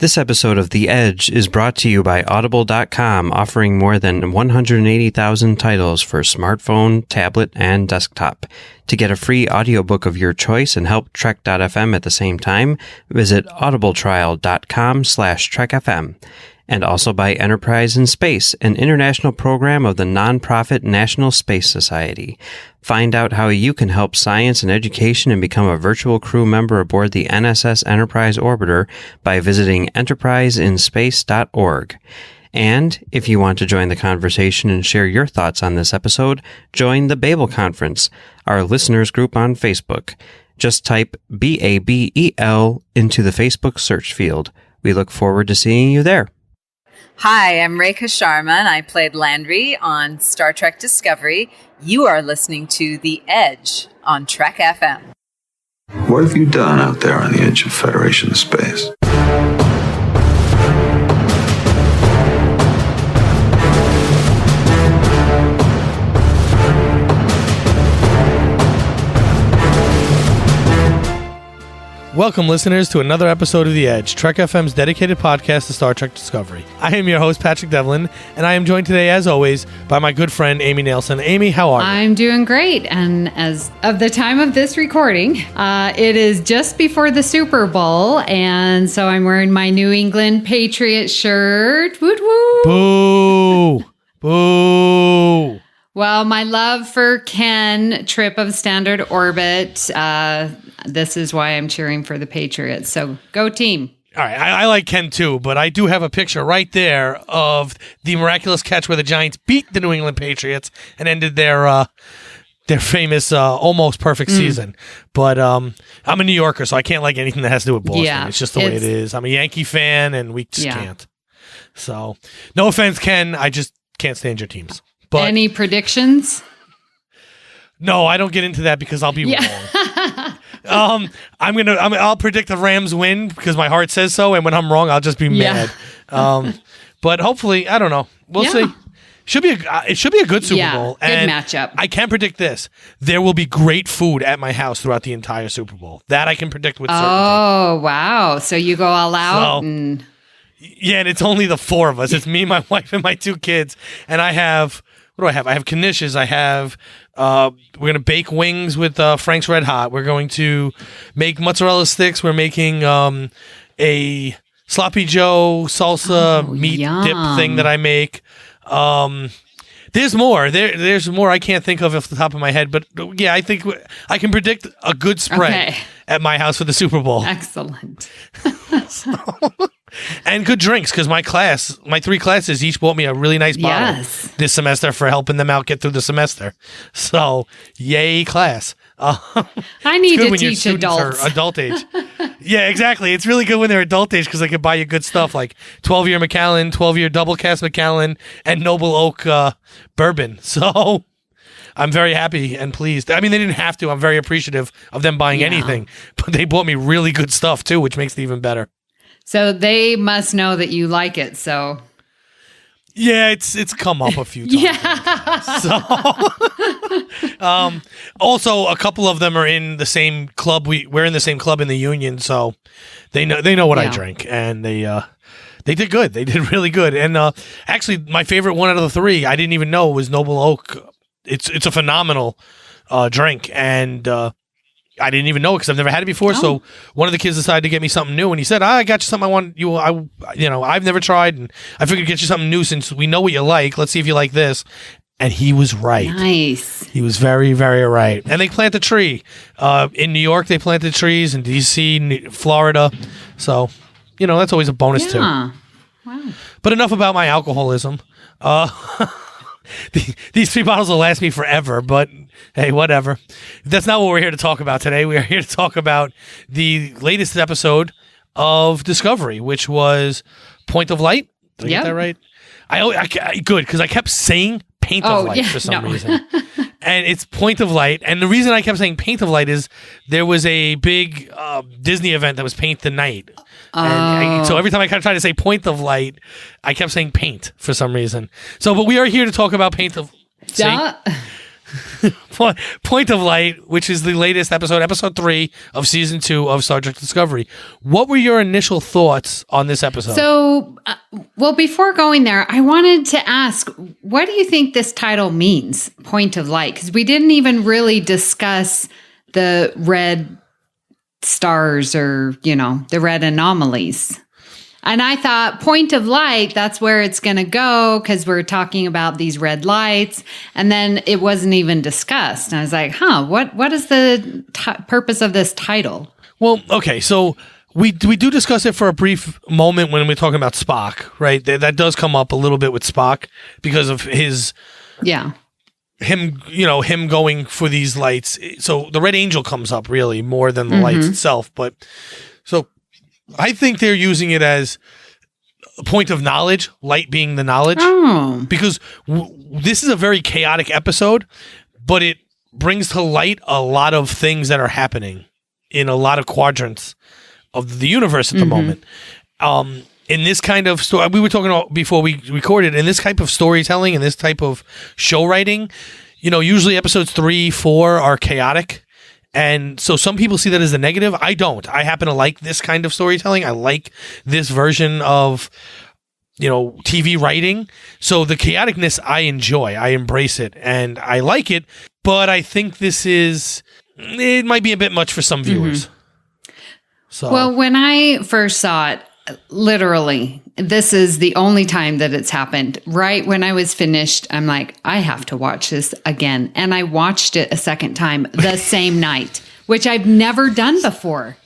This episode of The Edge is brought to you by Audible.com, offering more than 180,000 titles for smartphone, tablet, and desktop. To get a free audiobook of your choice and help Trek.fm at the same time, visit audibletrial.com/trekfm. And also by Enterprise in Space, an international program of the nonprofit National Space Society. Find out how you can help science and education and become a virtual crew member aboard the NSS Enterprise Orbiter by visiting enterpriseinspace.org. And if you want to join the conversation and share your thoughts on this episode, join the Babel Conference, our listeners group on Facebook. Just type BABEL into the Facebook search field. We look forward to seeing you there. Hi, I'm Rekha Sharma, and I played Landry on Star Trek Discovery. You are listening to The Edge on Trek FM. What have you done out there on the edge of Federation space? Welcome, listeners, to another episode of The Edge, Trek FM's dedicated podcast to Star Trek Discovery. I am your host, Patrick Devlin, and I am joined today, as always, by my good friend, Amy Nelson. Amy, how are you? I'm doing great, and as of the time of this recording, it is just before the Super Bowl, and so I'm wearing my New England Patriot shirt. Woot woot! Boo! Boo! Well, my love for Ken, trip of Standard Orbit, this is why I'm cheering for the Patriots. So go team. All right, I like Ken too, but I do have a picture right there of the miraculous catch where the Giants beat the New England Patriots and ended their famous almost perfect season. But I'm a New Yorker, so I can't like anything that has to do with Boston. Yeah, it's just the way it is. I'm a Yankee fan, and we just can't. So no offense, Ken. I just can't stand your teams. But any predictions? No, I don't get into that because I'll be wrong. I'll predict the Rams win because my heart says so, and when I'm wrong, I'll just be mad. But hopefully, I don't know. We'll see. It should be a good Super Bowl. Good matchup. I can predict this: there will be great food at my house throughout the entire Super Bowl. That I can predict with certainty. Oh wow! So you go all out and. Yeah, and it's only the four of us. It's me, my wife, and my two kids. And I have, what do I have? I have knishes. I have, we're going to bake wings with Frank's Red Hot. We're going to make mozzarella sticks. We're making a Sloppy Joe salsa meat dip thing that I make. There's more. There's more I can't think of off the top of my head. But yeah, I think I can predict a good spread at my house for the Super Bowl. Excellent. And good drinks, because my three classes each bought me a really nice bottle this semester for helping them out get through the semester. So, yay, class. I need to teach adults. Adult age. Yeah, exactly. It's really good when they're adult age because they can buy you good stuff like 12-year Macallan, 12-year double cast Macallan, and Noble Oak bourbon. So, I'm very happy and pleased. I mean, they didn't have to. I'm very appreciative of them buying anything. But they bought me really good stuff, too, which makes it even better. So they must know that you like it, so... Yeah, it's come up a few times. So, also, a couple of them are in the same club. We're in the same club in the union, so they know what I drink, and they did good. They did really good. And actually, my favorite one out of the three, I didn't even know, was Noble Oak. It's a phenomenal drink, and I didn't even know it because I've never had it before. So one of the kids decided to get me something new, and he said, "I got you something I want you. I've never tried, and I figured get you something new since we know what you like. Let's see if you like this." And he was right. Nice. He was very, very right. And they plant a tree in New York. They planted trees in D.C., Florida. So that's always a bonus too. Wow. But enough about my alcoholism. These 3 bottles will last me forever, but hey, whatever. That's not what we're here to talk about today. We are here to talk about the latest episode of Discovery, which was Point of Light. Did I get that right? Good, because I kept saying Paint of Light for some reason. And it's Point of Light. And the reason I kept saying Paint of Light is there was a big Disney event that was Paint the Night. And so every time I kind of tried to say Point of Light, I kept saying paint for some reason. So, but we are here to talk about Paint of... Point of Light, which is the latest episode 3 of season 2 of Star Trek Discovery. What were your initial thoughts on this episode? So, well, before going there, I wanted to ask, what do you think this title means, Point of Light? Because we didn't even really discuss the red stars or, the red anomalies. And I thought Point of Light, that's where it's going to go because we're talking about these red lights. And then it wasn't even discussed. And I was like, what is the purpose of this title? Well, okay, so we do discuss it for a brief moment when we're talking about Spock, right? That does come up a little bit with Spock because of his... Yeah. Him going for these lights. So the Red Angel comes up really more than the lights itself. But so I think they're using it as a point of knowledge, light being the knowledge. Oh. Because this is a very chaotic episode, but it brings to light a lot of things that are happening in a lot of quadrants of the universe at the moment. In this kind of story, we were talking about before we recorded, in this type of storytelling and this type of show writing, usually episodes 3, 4 are chaotic. And so some people see that as a negative. I don't. I happen to like this kind of storytelling. I like this version of, TV writing. So the chaoticness I enjoy. I embrace it and I like it. But I think it might be a bit much for some viewers. So. Well, when I first saw it, literally, this is the only time that it's happened. Right when I was finished, I'm like, I have to watch this again. And I watched it a second time the same night, which I've never done before.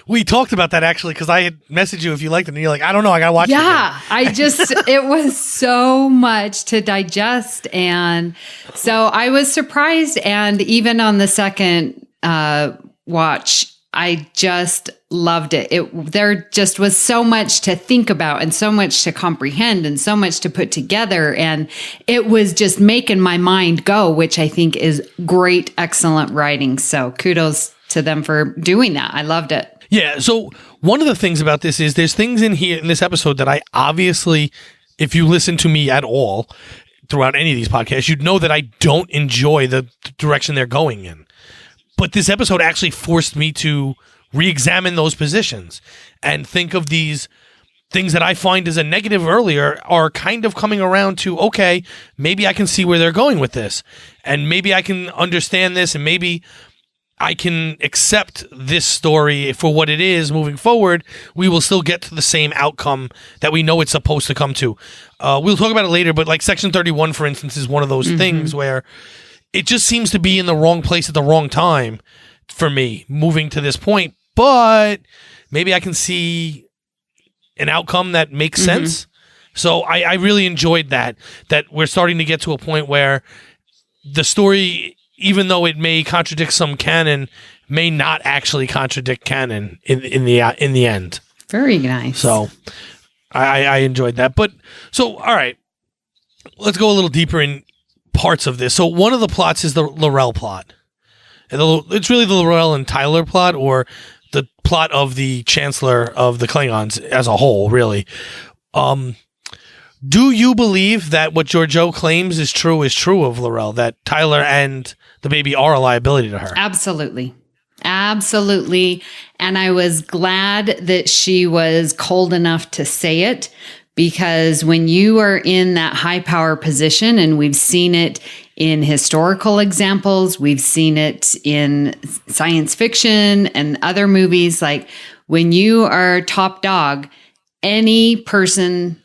We talked about that actually because I had messaged you if you liked it, and you're like, I don't know, I gotta watch it again. Yeah, it was so much to digest. And so I was surprised. And even on the second watch, I just loved it. There just was so much to think about and so much to comprehend and so much to put together. And it was just making my mind go, which I think is great, excellent writing. So kudos to them for doing that. I loved it. Yeah. So one of the things about this is there's things in here in this episode that I obviously, if you listen to me at all throughout any of these podcasts, you'd know that I don't enjoy the direction they're going in. But this episode actually forced me to re-examine those positions and think of these things that I find as a negative earlier are kind of coming around to, okay, maybe I can see where they're going with this. And maybe I can understand this and maybe I can accept this story for what it is moving forward. We will still get to the same outcome that we know it's supposed to come to. We'll talk about it later, but like Section 31, for instance, is one of those things where it just seems to be in the wrong place at the wrong time for me moving to this point. But maybe I can see an outcome that makes sense. So I really enjoyed that we're starting to get to a point where the story, even though it may contradict some canon, may not actually contradict canon in the end. Very nice. So I enjoyed that. But so, all right, let's go a little deeper in parts of this. So one of the plots is the Larell plot. And it's really the L'Rell and Tyler plot, or the plot of the Chancellor of the Klingons as a whole, really. Do you believe that what Georgiou claims is true of Larell, that Tyler and the baby are a liability to her? Absolutely. Absolutely. And I was glad that she was cold enough to say it, because when you are in that high power position, and we've seen it in historical examples, we've seen it in science fiction and other movies, like when you are top dog, any person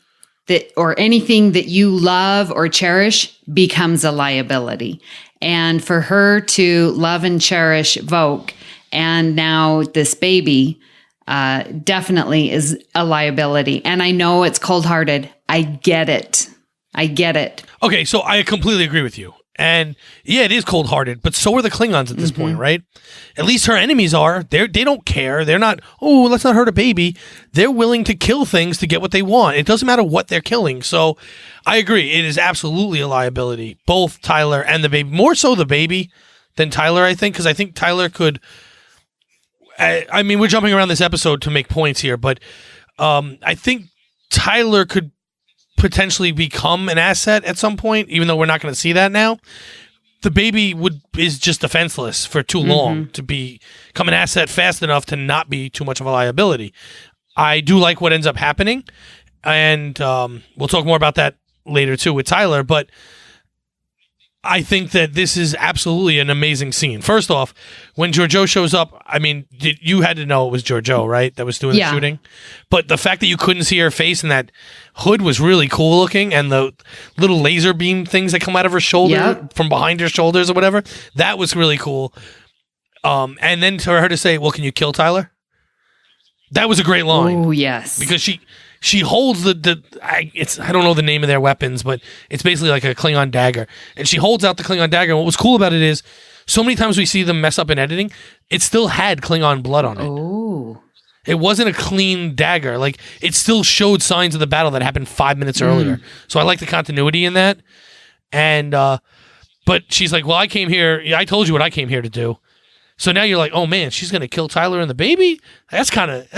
that or anything that you love or cherish becomes a liability. And for her to love and cherish Voq and now this baby definitely is a liability. And I know it's cold-hearted. I get it. Okay, so I completely agree with you. And yeah, it is cold-hearted, but so are the Klingons at this point, right? At least her enemies are. They don't care. They're not, oh, let's not hurt a baby. They're willing to kill things to get what they want. It doesn't matter what they're killing. So I agree. It is absolutely a liability. Both Tyler and the baby. More so the baby than Tyler, I think, because I think Tyler could... I mean, we're jumping around this episode to make points here, but I think Tyler could potentially become an asset at some point, even though we're not going to see that now. the baby is just defenseless for too long to become an asset fast enough to not be too much of a liability. I do like what ends up happening, and we'll talk more about that later too with Tyler, but I think that this is absolutely an amazing scene. First off, when Georgiou shows up, I mean, you had to know it was Georgiou, right? That was doing the shooting. But the fact that you couldn't see her face and that hood was really cool looking, and the little laser beam things that come out of her shoulder from behind her shoulders or whatever, that was really cool. And then for her to say, well, can you kill Tyler? That was a great line. Oh, yes. Because she holds I don't know the name of their weapons, but it's basically like a Klingon dagger. And she holds out the Klingon dagger. And what was cool about it is so many times we see them mess up in editing, it still had Klingon blood on it. Oh. It wasn't a clean dagger. Like, it still showed signs of the battle that happened 5 minutes earlier. So I like the continuity in that. And, but she's like, well, I came here. I told you what I came here to do. So now you're like, oh man, she's going to kill Tyler and the baby? That's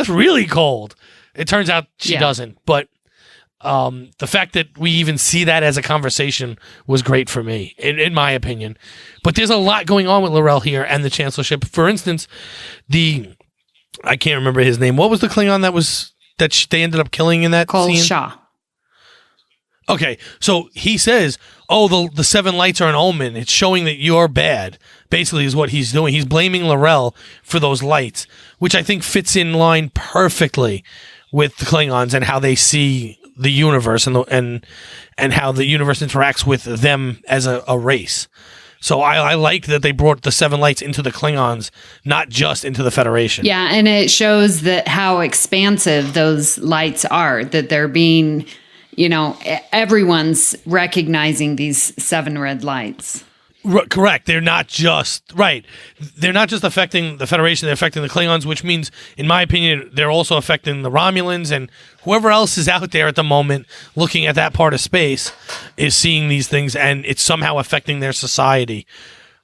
really cold. It turns out she doesn't. But the fact that we even see that as a conversation was great for me, in my opinion. But there's a lot going on with Larell here and the Chancellorship. For instance, I can't remember his name. What was the Klingon that they ended up killing in that scene? Kol-Sha. Okay, so he says, oh, the seven lights are an omen. It's showing that you're bad, basically is what he's doing. He's blaming Larell for those lights, which I think fits in line perfectly with the Klingons and how they see the universe and how the universe interacts with them as a race. So I liked that they brought the seven lights into the Klingons, not just into the Federation. Yeah, and it shows that how expansive those lights are, that they're being... everyone's recognizing these seven red lights. Correct. They're not just affecting the Federation, they're affecting the Klingons, which means, in my opinion, they're also affecting the Romulans, and whoever else is out there at the moment looking at that part of space is seeing these things, and it's somehow affecting their society,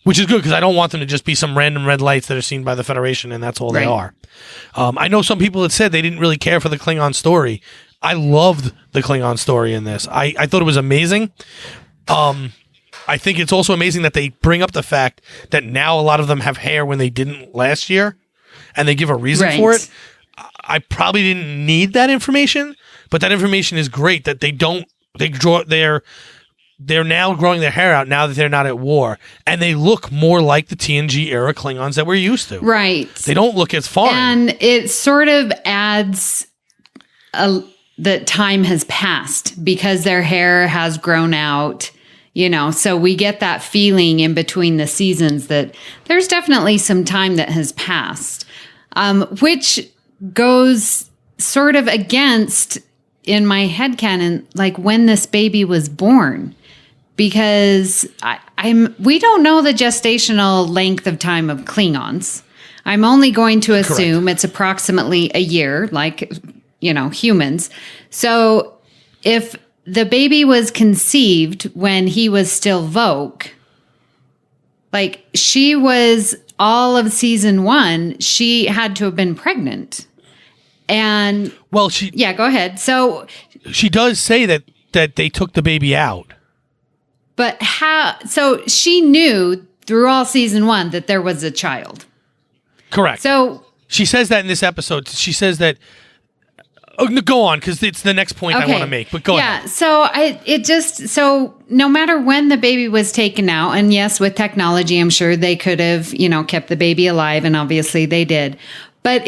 which is good because I don't want them to just be some random red lights that are seen by the Federation, and that's all they are. I know some people had said they didn't really care for the Klingon story. I loved the Klingon story in this. I thought it was amazing. I think it's also amazing that they bring up the fact that now a lot of them have hair when they didn't last year, and they give a reason for it. I probably didn't need that information, but that information is great that they're now growing their hair out now that they're not at war, and they look more like the TNG era Klingons that we're used to. Right. They don't look as foreign. And it sort of adds that time has passed because their hair has grown out, so we get that feeling in between the seasons that there's definitely some time that has passed, which goes sort of against, in my headcanon, like when this baby was born, because we don't know the gestational length of time of Klingons. I'm only going to assume it's approximately a year, like humans. So if the baby was conceived when he was still Voq, like she was all of season 1, she had to have been pregnant. And go ahead. So she does say that they took the baby out. But how? So she knew through all season 1 that there was a child. Correct. So she says that in this episode. She says that. Oh, no, go on, because it's the next point I want to make. But go ahead. Yeah. So no matter when the baby was taken out, and yes, with technology, I'm sure they could have kept the baby alive, and obviously they did. But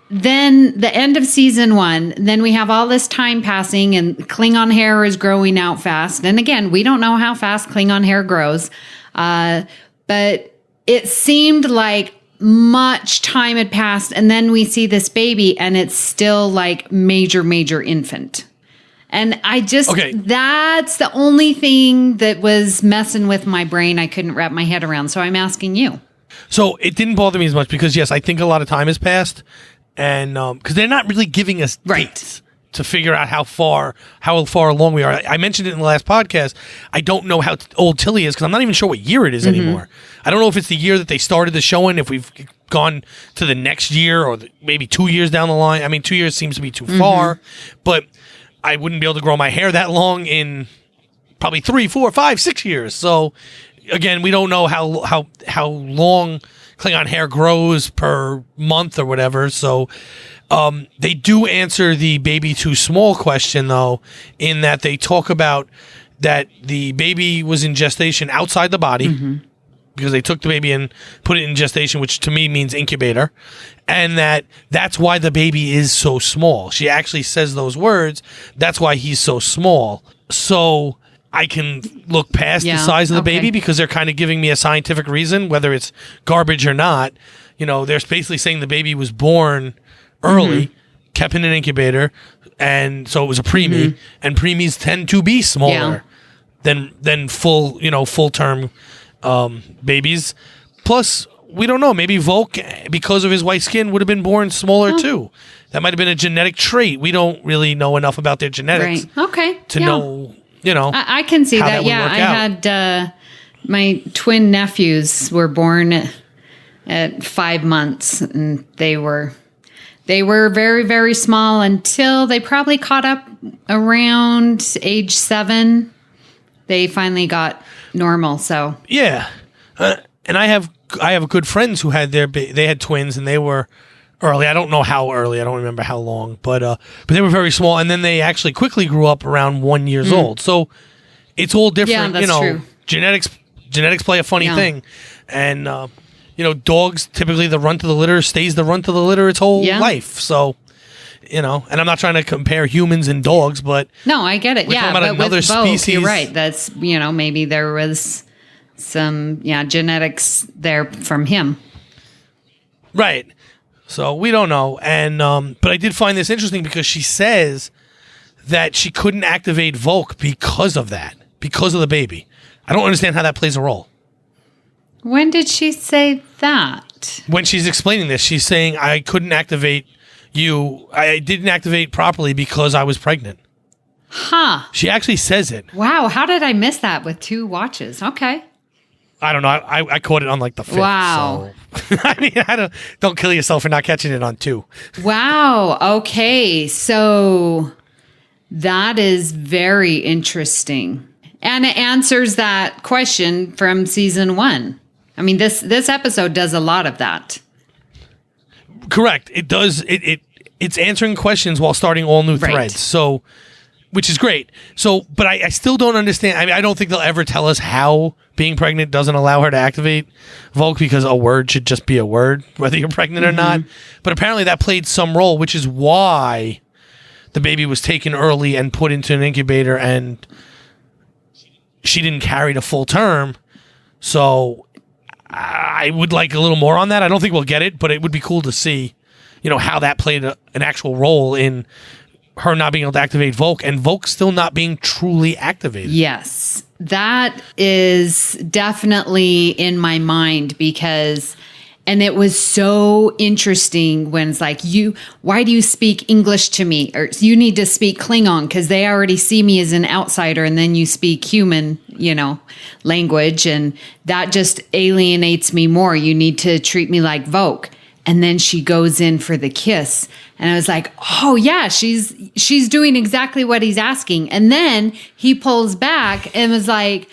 then the end of season 1, then we have all this time passing, and Klingon hair is growing out fast. And again, we don't know how fast Klingon hair grows, but it seemed like much time had passed, and then we see this baby, and it's still like major infant. And that's the only thing that was messing with my brain. I couldn't wrap my head around. So I'm asking you. So it didn't bother me as much because, yes, I think a lot of time has passed, and because they're not really giving us dates to figure out how far along we are. I mentioned it in the last podcast. I don't know how old Tilly is because I'm not even sure what year it is anymore. I don't know if it's the year that they started the show in, if we've gone to the next year or maybe 2 years down the line. I mean, 2 years seems to be too far, but I wouldn't be able to grow my hair that long in probably 3, 4, 5, 6 years. So again, we don't know how long Klingon hair grows per month or whatever. So they do answer the baby too small question, though, in that they talk about that the baby was in gestation outside the body because they took the baby and put it in gestation, which to me means incubator, and that's why the baby is so small. She actually says those words. That's why he's so small. So I can look past the size of the baby because they're kind of giving me a scientific reason, whether it's garbage or not. You know, they're basically saying the baby was born early, kept in an incubator, and so it was a preemie, and preemies tend to be smaller than full term babies. Plus, we don't know. Maybe Voq, because of his white skin, would have been born smaller too. That might have been a genetic trait. We don't really know enough about their genetics to know. You know, I can see that. Yeah, I had my twin nephews were born at 5 months, and they were very, very small until they probably caught up around age 7. They finally got normal. So yeah, and I have good friends who had they had twins, and they were early. I don't know how early. I don't remember how long, but they were very small, and then they actually quickly grew up around 1 year old. So it's all different. Yeah, that's true. Genetics play a funny thing, and dogs typically the runt of the litter stays the runt of the litter its whole life. So and I'm not trying to compare humans and dogs, but no, I get it. We're talking about another with Voq, species. You're right. That's maybe there was some genetics there from him. Right. So we don't know, and but I did find this interesting because she says that she couldn't activate Voq because of the baby. I don't understand how that plays a role. When did she say that? When she's explaining this, she's saying, I couldn't activate you. I didn't activate properly because I was pregnant. Huh. She actually says it. Wow. How did I miss that with 2 watches? Okay. I don't know. I caught it on like the 5th. Wow. So. I mean, don't kill yourself for not catching it on 2. Wow. Okay. So that is very interesting. And it answers that question from season 1. I mean, this episode does a lot of that. Correct. It does. It's answering questions while starting all new threads. So, which is great. So, but I still don't understand. I mean, I don't think they'll ever tell us how being pregnant doesn't allow her to activate Voq, because a word should just be a word, whether you're pregnant or not. But apparently that played some role, which is why the baby was taken early and put into an incubator, and she didn't carry to full term. So I would like a little more on that. I don't think we'll get it, but it would be cool to see, how that played an actual role in her not being able to activate Voq, and Voq still not being truly activated. Yes, that is definitely in my mind and it was so interesting when it's like, why do you speak English to me? Or you need to speak Klingon because they already see me as an outsider, and then you speak human, language, and that just alienates me more. You need to treat me like Voq. And then she goes in for the kiss. And I was like, oh yeah, she's doing exactly what he's asking. And then he pulls back and was like,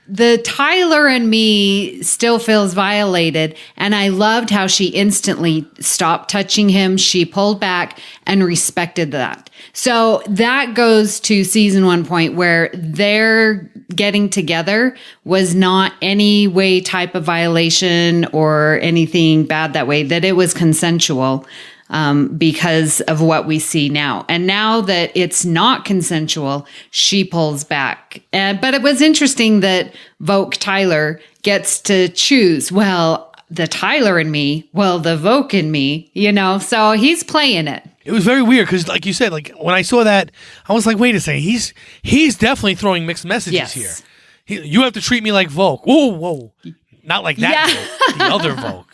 the Tyler and me still feels violated. And I loved how she instantly stopped touching him. She pulled back and respected that. So that goes to season 1 point where their getting together was not any way type of violation or anything bad that way, that it was consensual. Because of what we see now. And now that it's not consensual, she pulls back. But it was interesting that Voq Tyler gets to choose, well, the Tyler in me, well, the Voq in me, so he's playing it. It was very weird because, like you said, like when I saw that, I was like, wait a second, he's definitely throwing mixed messages here. You have to treat me like Voq. Whoa. Not like that Voq, the other Voq.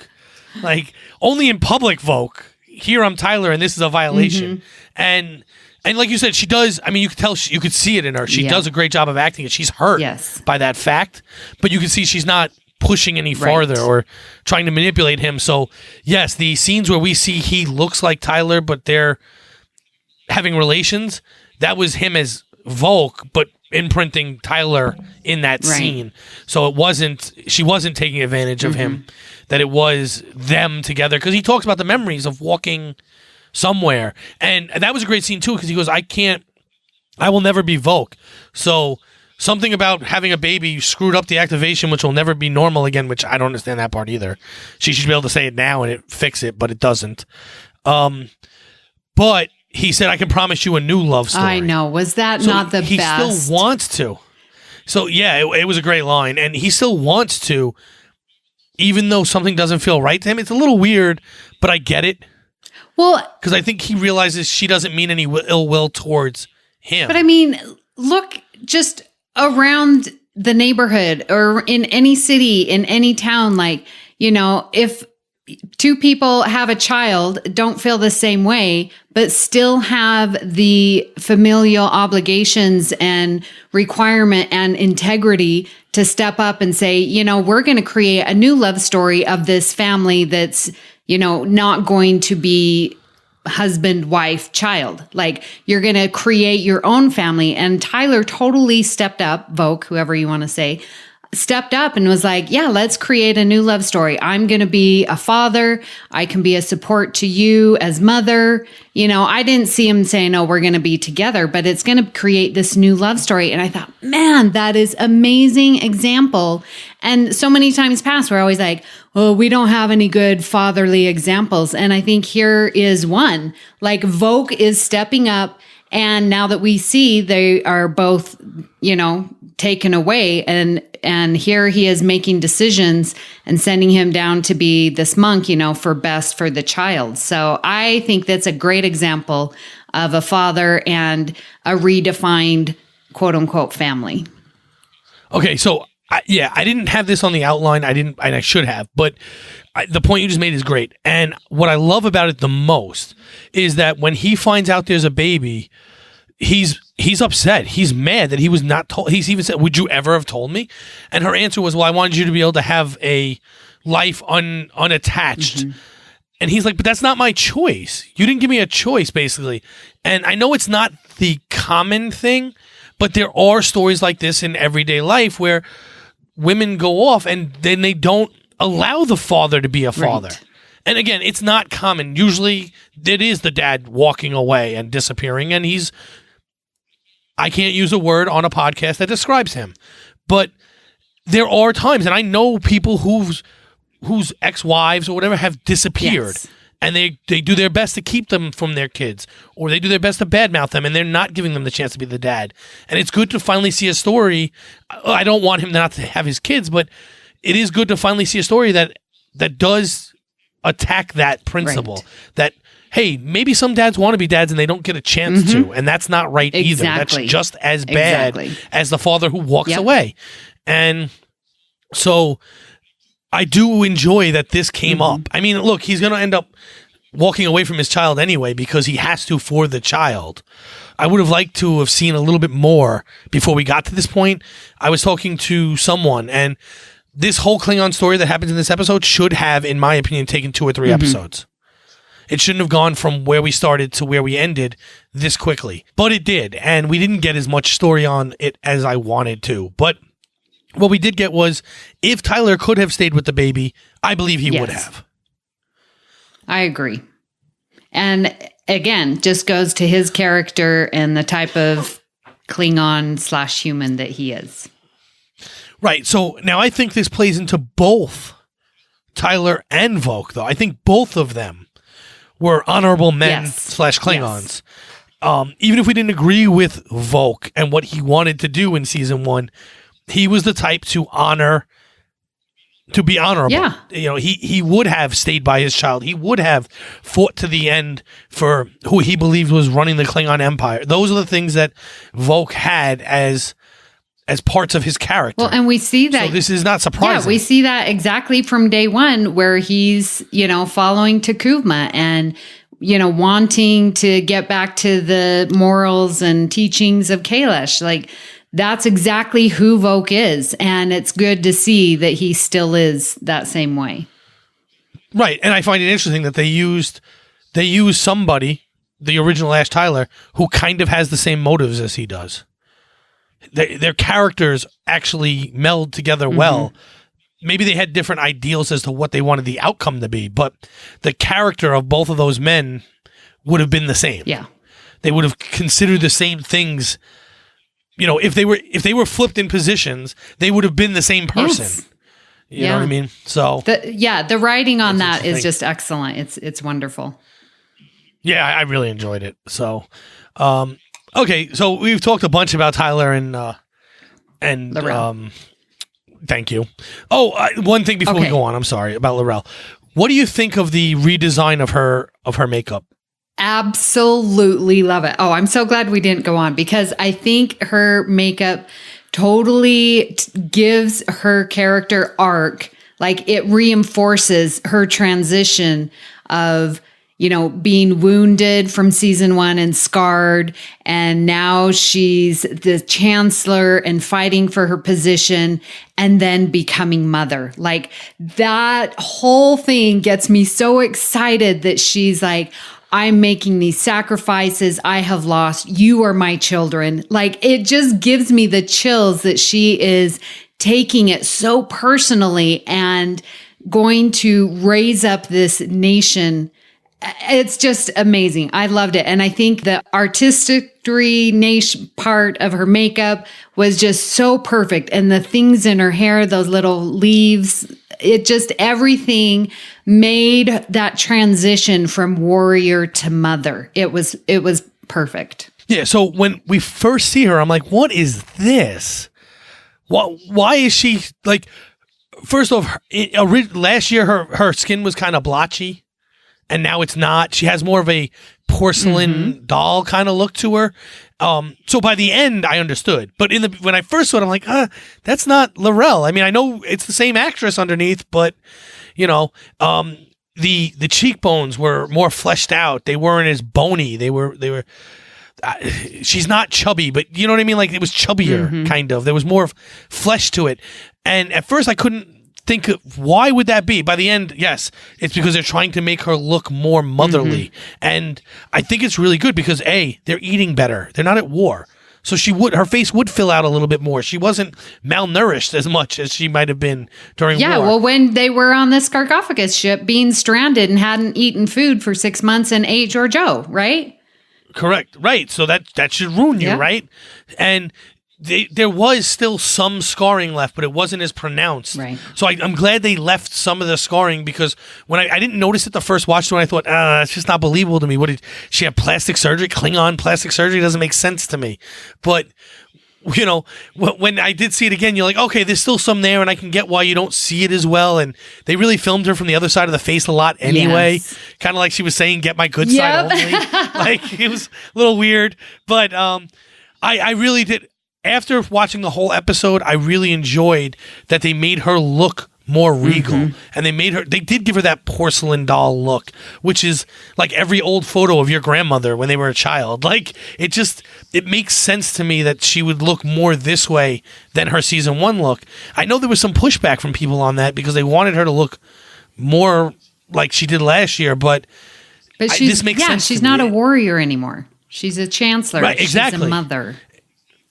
Like, only in public Voq. Here I'm Tyler, and this is a violation. And like you said, she does. I mean, you could tell, you could see it in her. She does a great job of acting it. She's hurt by that fact, but you can see she's not pushing any farther or trying to manipulate him. So yes, the scenes where we see he looks like Tyler, but they're having relations, that was him as Voq, but imprinting Tyler in that scene. So she wasn't taking advantage of him, that it was them together. Because he talks about the memories of walking somewhere. And that was a great scene too, because he goes, I will never be Voq. So something about having a baby screwed up the activation, which will never be normal again, which I don't understand that part either. She should be able to say it now and it fix it, but it doesn't. But he said, I can promise you a new love story. I know. Was that not the best? He still wants to. So, yeah, it was a great line. And he still wants to, even though something doesn't feel right to him. It's a little weird, but I get it. Well, because I think he realizes she doesn't mean any ill will towards him. But I mean, look just around the neighborhood or in any city, in any town, like, if two people have a child, don't feel the same way, but still have the familial obligations and requirement and integrity to step up and say, we're going to create a new love story of this family that's, not going to be husband, wife, child. Like, you're going to create your own family. And Tyler totally stepped up, Voq, whoever you want to say, stepped up and was like, yeah, let's create a new love story. I'm going to be a father. I can be a support to you as mother. I didn't see him saying, oh, we're going to be together, but it's going to create this new love story. And I thought, man, that is amazing example. And so many times past, we're always like, oh, we don't have any good fatherly examples. And I think here is one. Like, Voq is stepping up. And now that we see they are both, taken away, and here he is making decisions and sending him down to be this monk, for best for the child. So I think that's a great example of a father and a redefined quote unquote family. Okay. So I didn't have this on the outline. And I should have, but the point you just made is great. And what I love about it the most is that when he finds out there's a baby, he's upset. He's mad that he was not told. He's even said, would you ever have told me? And her answer was, well, I wanted you to be able to have a life unattached. Mm-hmm. And he's like, but that's not my choice. You didn't give me a choice, basically. And I know it's not the common thing, but there are stories like this in everyday life where women go off and then they don't allow the father to be a father. Right. And again, it's not common. Usually it is the dad walking away and disappearing, and I can't use a word on a podcast that describes him. But there are times, and I know people whose ex-wives or whatever have disappeared. Yes. And they do their best to keep them from their kids, or they do their best to badmouth them, and they're not giving them the chance to be the dad. And it's good to finally see a story. I don't want him not to have his kids, but it is good to finally see a story that does attack that principle. Right. That, hey, maybe some dads want to be dads and they don't get a chance to, and that's not right either. That's just as bad as the father who walks away. And so I do enjoy that this came up. I mean, look, he's going to end up walking away from his child anyway because he has to for the child. I would have liked to have seen a little bit more before we got to this point. I was talking to someone, and this whole Klingon story that happens in this episode should have, in my opinion, taken 2 or 3 episodes. It shouldn't have gone from where we started to where we ended this quickly. But it did, and we didn't get as much story on it as I wanted to. But what we did get was, if Tyler could have stayed with the baby, I believe he would have. I agree. And again, just goes to his character and the type of Klingon/human that he is. Right. So now I think this plays into both Tyler and Voq, though. I think both of them were honorable men / Klingons. Yes. Even if we didn't agree with Voq and what he wanted to do in season 1, he was the type to be honorable. Yeah. He would have stayed by his child. He would have fought to the end for who he believed was running the Klingon Empire. Those are the things that Voq had as parts of his character. Well, and we see that. So this is not surprising. Yeah, we see that exactly from day one, where he's, following Takuma and, wanting to get back to the morals and teachings of Kalish. Like, that's exactly who Voq is. And it's good to see that he still is that same way. Right. And I find it interesting that they used somebody, the original Ash Tyler, who kind of has the same motives as he does. their characters actually meld together well. Maybe they had different ideals as to what they wanted the outcome to be, but the character of both of those men would have been the same. Yeah. They would have considered the same things. You know, if they were flipped in positions, they would have been the same person. Yes. You know what I mean? So the writing on that is just excellent. It's wonderful. Yeah, I really enjoyed it. So, okay, so we've talked a bunch about Tyler and Larell. Thank you. Oh, one thing before we go on, I'm sorry about Larell. What do you think of the redesign of her makeup? Absolutely love it. Oh, I'm so glad we didn't go on because I think her makeup totally gives her character arc. Like it reinforces her transition of, you know, being wounded from season 1 and scarred. And now she's the chancellor and fighting for her position and then becoming mother. Like that whole thing gets me so excited that she's like, I'm making these sacrifices. I have lost. You are my children. Like it just gives me the chills that she is taking it so personally and going to raise up this nation. It's just amazing. I loved it. And I think the artistry part of her makeup was just so perfect. And the things in her hair, those little leaves, it just everything made that transition from warrior to mother. It was perfect. Yeah. So when we first see her, I'm like, what is this? Why is she like, first off, last year, her skin was kind of blotchy. And now it's not. She has more of a porcelain doll kind of look to her. So by the end, I understood. But when I first saw it, I'm like, that's not Larell. I mean, I know it's the same actress underneath, but you know, the cheekbones were more fleshed out. They weren't as bony. They were. She's not chubby, but you know what I mean. Like it was chubbier, kind of. There was more flesh to it. And at first, I couldn't think of why would that be. By the end, yes, it's because they're trying to make her look more motherly, and I think it's really good because they're eating better. They're not at war, so her face would fill out a little bit more. She wasn't malnourished as much as she might have been during war. Yeah, well, when they were on the Sarcophagus ship, being stranded and hadn't eaten food for 6 months and ate Giorgio, right? Correct, right. So that should ruin you, right? And there was still some scarring left, but it wasn't as pronounced. Right. So I'm glad they left some of the scarring because when I didn't notice it the first watch through, I thought, it's just not believable to me. What did she have? Plastic surgery? Klingon plastic surgery doesn't make sense to me. But you know, when I did see it again, you're like, okay, there's still some there, and I can get why you don't see it as well. And they really filmed her from the other side of the face a lot anyway. Yes. Kind of like she was saying, get my good side only. Like, it was a little weird. But I really did. After watching the whole episode, I really enjoyed that they made her look more regal. And they did give her that porcelain doll look, which is like every old photo of your grandmother when they were a child. Like, it makes sense to me that she would look more this way than her season 1 look. I know there was some pushback from people on that because they wanted her to look more like she did last year, but this makes sense. She's not a warrior anymore. She's a chancellor. Right, exactly. She's a mother.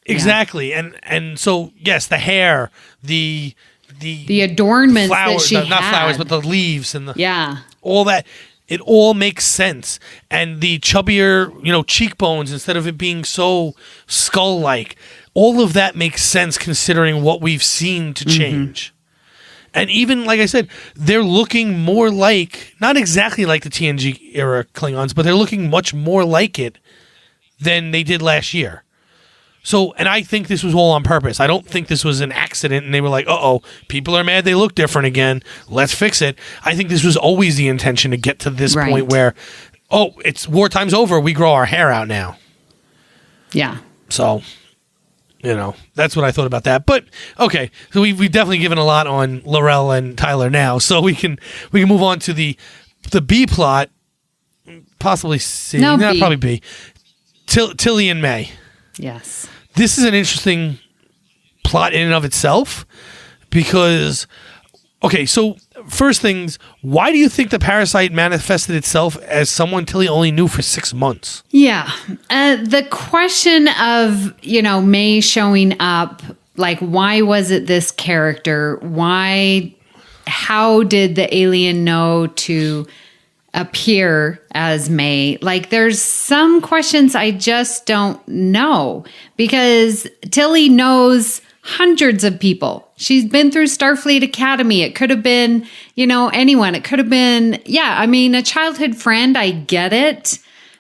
Exactly. And so, yes, the hair, the adornments flowers, that she had. Not flowers, but the leaves and all that. It all makes sense. And the chubbier, cheekbones, instead of it being so skull-like, all of that makes sense considering what we've seen to change. And even, like I said, they're looking more like, not exactly like the TNG era Klingons, but they're looking much more like it than they did last year. So, and I think this was all on purpose. I don't think this was an accident and they were like, people are mad they look different again. Let's fix it. I think this was always the intention to get to this point where, it's wartime's over. We grow our hair out now. Yeah. So, that's what I thought about that. But, okay. So we've definitely given a lot on Larell and Tyler now. So we can move on to the B plot. Possibly C. No, probably B. Tilly and May. Yes. This is an interesting plot in and of itself because, so first things, why do you think the parasite manifested itself as someone Tilly only knew for 6 months? Yeah. The question of, May showing up, like, why was it this character? How did the alien know to appear as May? Like, there's some questions I just don't know, because Tilly knows hundreds of people. She's been through Starfleet Academy. It could have been, anyone. It could have been, a childhood friend. I get it,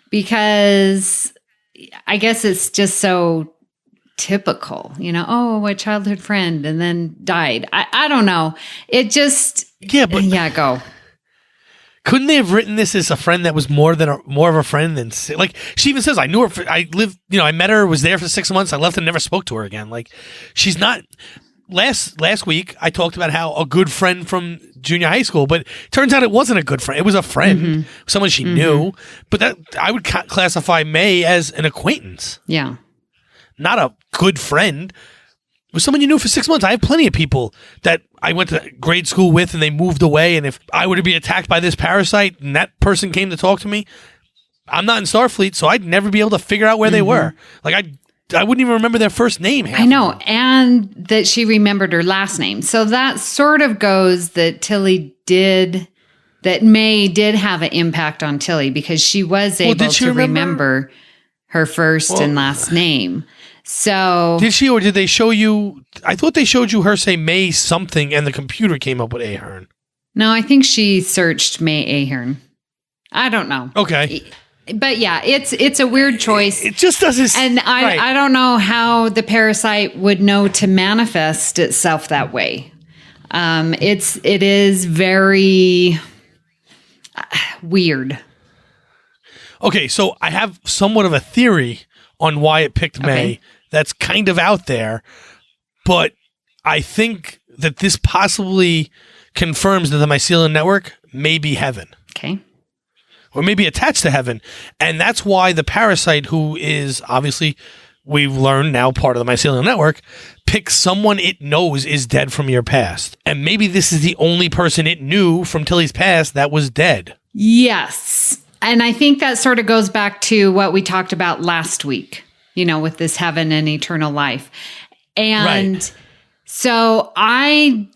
because I guess it's just so typical, a childhood friend and then died. I don't know. It just, go. Couldn't they have written this as a friend that was more of a friend than, like, she even says, I knew her, I met her, was there for 6 months, I left and never spoke to her again. Like, she's not, last week, I talked about how a good friend from junior high school, but it turns out it wasn't a good friend. It was a friend, someone she knew, but that I would classify May as an acquaintance. Yeah. Not a good friend. It was someone you knew for 6 months. I have plenty of people that I went to grade school with and they moved away. And if I were to be attacked by this parasite and that person came to talk to me, I'm not in Starfleet, so I'd never be able to figure out where they were. Like, I wouldn't even remember their first name. I know. And that she remembered her last name. So that sort of goes that May did have an impact on Tilly, because she was able to remember her first and last name. So did she, or did they show you? I thought they showed you her say May something, and the computer came up with Ahern. No, I think she searched May Ahern. I don't know. Okay, but yeah, it's a weird choice. It just doesn't. And I don't know how the parasite would know to manifest itself that way. It is very weird. Okay, so I have somewhat of a theory on why it picked May. That's kind of out there, but I think that this possibly confirms that the mycelial network may be heaven. Okay. Or maybe attached to heaven. And that's why the parasite, who is obviously, we've learned now, part of the mycelial network, picks someone it knows is dead from your past. And maybe this is the only person it knew from Tilly's past that was dead. Yes. And I think that sort of goes back to what we talked about last week, with this heaven and eternal life. And so I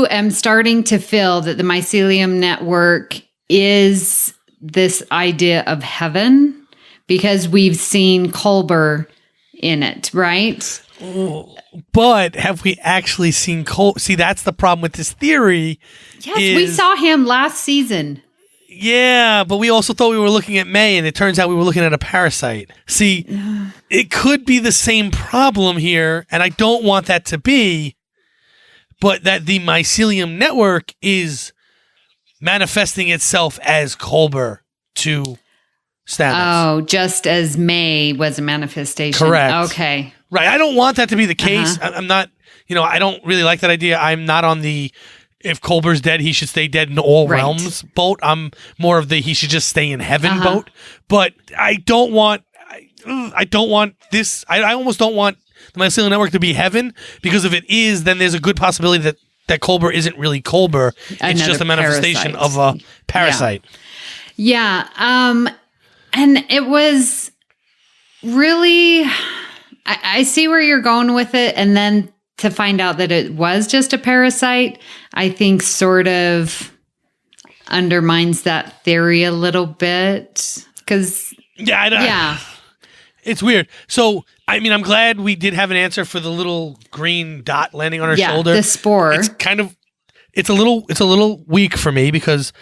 am starting to feel that the mycelium network is this idea of heaven, because we've seen Kolber in it, right? But have we actually seen Kol? See, that's the problem with this theory. Yes, we saw him last season. Yeah, but we also thought we were looking at May, and it turns out we were looking at a parasite. See, it could be the same problem here, and I don't want that to be, but that the mycelium network is manifesting itself as Kolber to Stavros. Oh, just as May was a manifestation. Correct. Okay. Right. I don't want that to be the case. I'm not, I don't really like that idea. I'm not on the, if Kolber's dead, he should stay dead in all realms boat. I'm more of the, he should just stay in heaven boat. But I don't want this. I almost don't want the mycelial network to be heaven, because if it is, then there's a good possibility that Kolber isn't really Kolber. It's just a manifestation of a parasite. Yeah. And it was really, I see where you're going with it. And then to find out that it was just a parasite, I think sort of undermines that theory a little bit. Because, it's weird. So, I'm glad we did have an answer for the little green dot landing on her shoulder. The spore. It's a little weak for me, because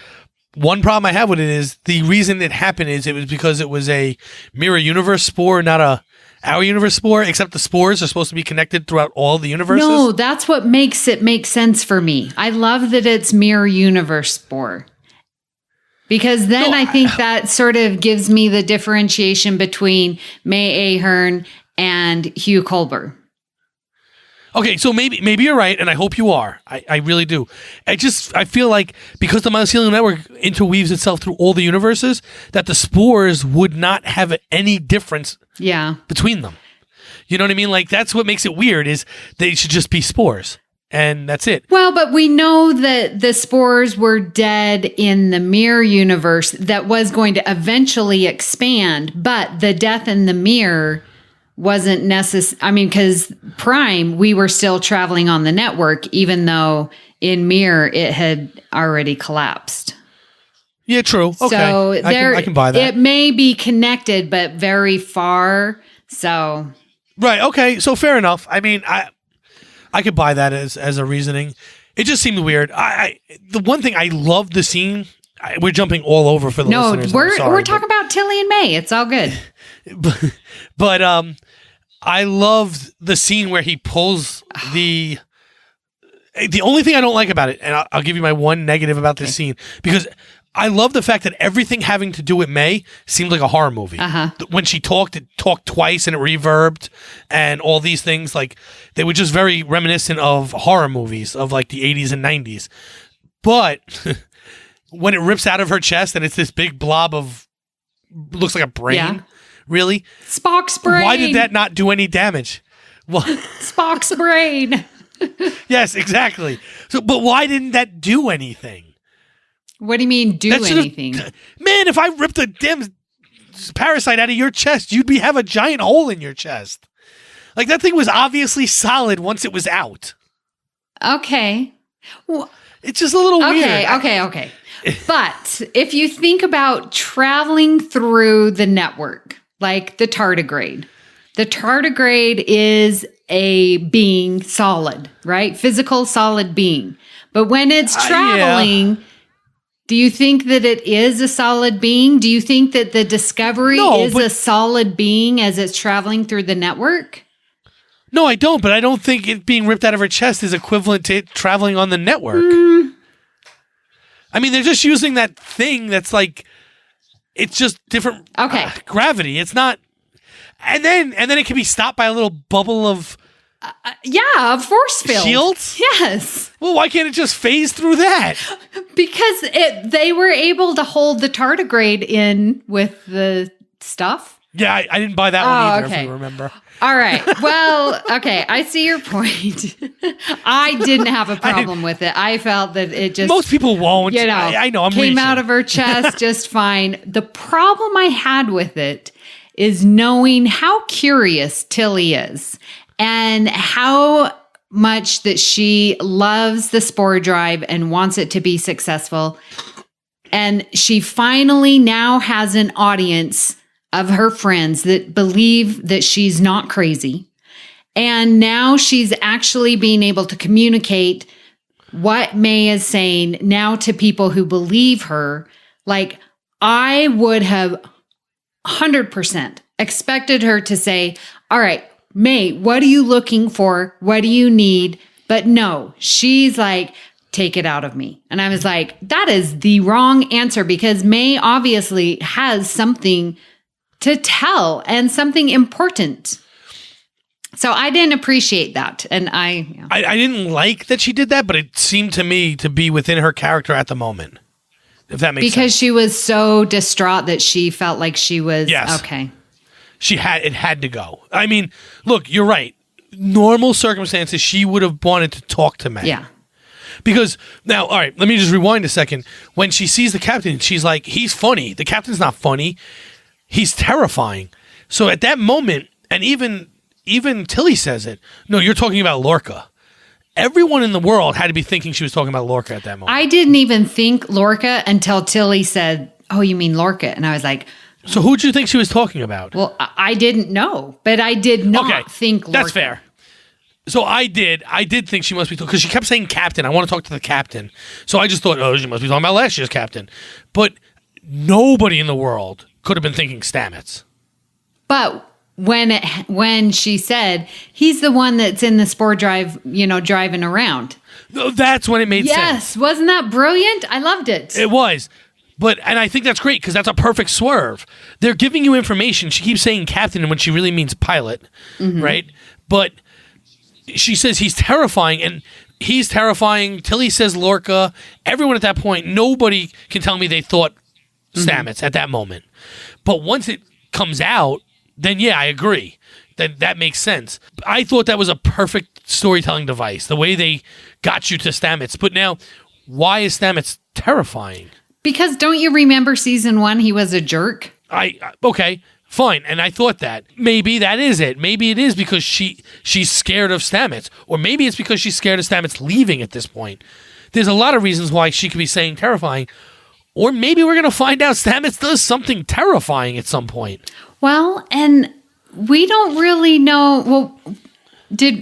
one problem I have with it is the reason it happened is it was because it was a mirror universe spore, not our universe spore, except the spores are supposed to be connected throughout all the universes. No, that's what makes it make sense for me. I love that it's mirror universe spore. Because then I think that sort of gives me the differentiation between May Ahern and Hugh Kolber. Okay, so maybe you're right, and I hope you are. I really do. I feel like because the mycelial network interweaves itself through all the universes, that the spores would not have any difference between them. You know what I mean? Like, that's what makes it weird, is they should just be spores. and that's it. Well, but we know that the spores were dead in the mirror universe that was going to eventually expand, but the death in the mirror wasn't necessary. I mean, because Prime, we were still traveling on the network, even though in mirror it had already collapsed. Yeah, true. Okay. So I can buy that. It may be connected, but very far. So right. Okay. So fair enough. I mean, I could buy that as a reasoning. It just seemed weird. The one thing I love the scene. We're jumping all over for the listeners. We're talking about Tilly and May. It's all good. but I loved the scene where he pulls the only thing I don't like about it, and I'll give you my one negative about this scene, because I love the fact that everything having to do with May seemed like a horror movie. When she talked, it talked twice and it reverbed, and all these things, like, they were just very reminiscent of horror movies of like the 80s and 90s. But when it rips out of her chest and it's this big blob of, looks like a brain, really? Spock's brain. Why did that not do any damage? Well, Spock's brain. Yes, exactly. So, but why didn't that do anything? What do you mean anything? Man, if I ripped a damn parasite out of your chest, you'd have a giant hole in your chest. Like, that thing was obviously solid once it was out. Okay. Well, it's just a little weird. Okay. But if you think about traveling through the network, like the tardigrade is a being solid, right? Physical solid being. But when it's traveling... Do you think that it is a solid being? Do you think that the Discovery is a solid being as it's traveling through the network? No, I don't. But I don't think it being ripped out of her chest is equivalent to it traveling on the network. I mean, they're just using that thing that's like, it's just different gravity. It's not. And then it can be stopped by a little bubble of... a force field. Shields? Yes. Well, why can't it just phase through that? Because they were able to hold the tardigrade in with the stuff. Yeah, I didn't buy that one either, if you remember. All right. Well, okay, I see your point. I didn't have a problem with it. I felt that it just... Most people won't. I know, I'm came reaching. Out of her chest just fine. The problem I had with it is knowing how curious Tilly is. And how much that she loves the spore drive and wants it to be successful. And she finally now has an audience of her friends that believe that she's not crazy. And now she's actually being able to communicate what May is saying now to people who believe her. Like, I would have 100% expected her to say, all right, May, what are you looking for? What do you need? But no, she's like, take it out of me. And I was like, that is the wrong answer, because May obviously has something to tell and something important. So I didn't appreciate that. And I didn't like that she did that, but it seemed to me to be within her character at the moment. If that makes sense. Because she was so distraught that she felt like she was, okay. It had to go. I mean, look, you're right. Normal circumstances, she would have wanted to talk to May. Yeah. Because now, all right, let me just rewind a second. When she sees the captain, she's like, he's funny. The captain's not funny. He's terrifying. So at that moment, and even Tilly says it, no, you're talking about Lorca. Everyone in the world had to be thinking she was talking about Lorca at that moment. I didn't even think Lorca until Tilly said, oh, you mean Lorca? And I was like... So who do you think she was talking about? Well, I didn't know, but I did not think Lorca. That's fair. So I did think she must be talking, because she kept saying captain. I want to talk to the captain. So I just thought, oh, she must be talking about last year's captain. But nobody in the world could have been thinking Stamets. But when she said, he's the one that's in the spore drive, driving around. That's when it made sense. Yes. Wasn't that brilliant? I loved it. It was. And I think that's great, because that's a perfect swerve. They're giving you information. She keeps saying captain when she really means pilot, right? But she says he's terrifying, and he's terrifying. Tilly says Lorca. Everyone at that point, nobody can tell me they thought Stamets at that moment. But once it comes out, then yeah, I agree. That makes sense. I thought that was a perfect storytelling device, the way they got you to Stamets. But now, why is Stamets terrifying? Because don't you remember season 1? He was a jerk. Okay, fine. And I thought that maybe that is it. Maybe it is because she's scared of Stamets, or maybe it's because she's scared of Stamets leaving at this point. There's a lot of reasons why she could be saying terrifying, or maybe we're going to find out Stamets does something terrifying at some point. Well, and we don't really know. Well,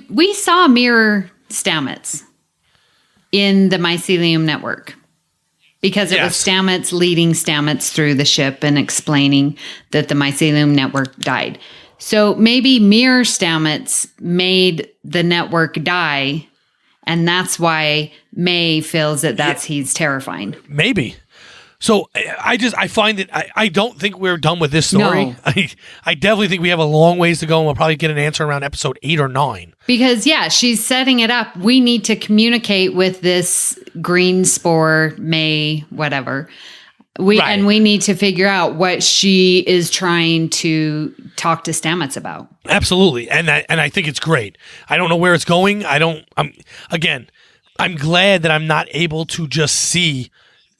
we saw mirror Stamets in the mycelium network? Because it was Stamets leading Stamets through the ship and explaining that the mycelium network died. So maybe Mirror Stamets made the network die, and that's why May feels that he's terrifying. Maybe. So I find it, I don't think we're done with this story. No. I definitely think we have a long ways to go, and we'll probably get an answer around episode 8 or 9. Because, she's setting it up. We need to communicate with this green spore, May, whatever. And we need to figure out what she is trying to talk to Stamets about. Absolutely. And I think it's great. I don't know where it's going. I'm glad that I'm not able to just see.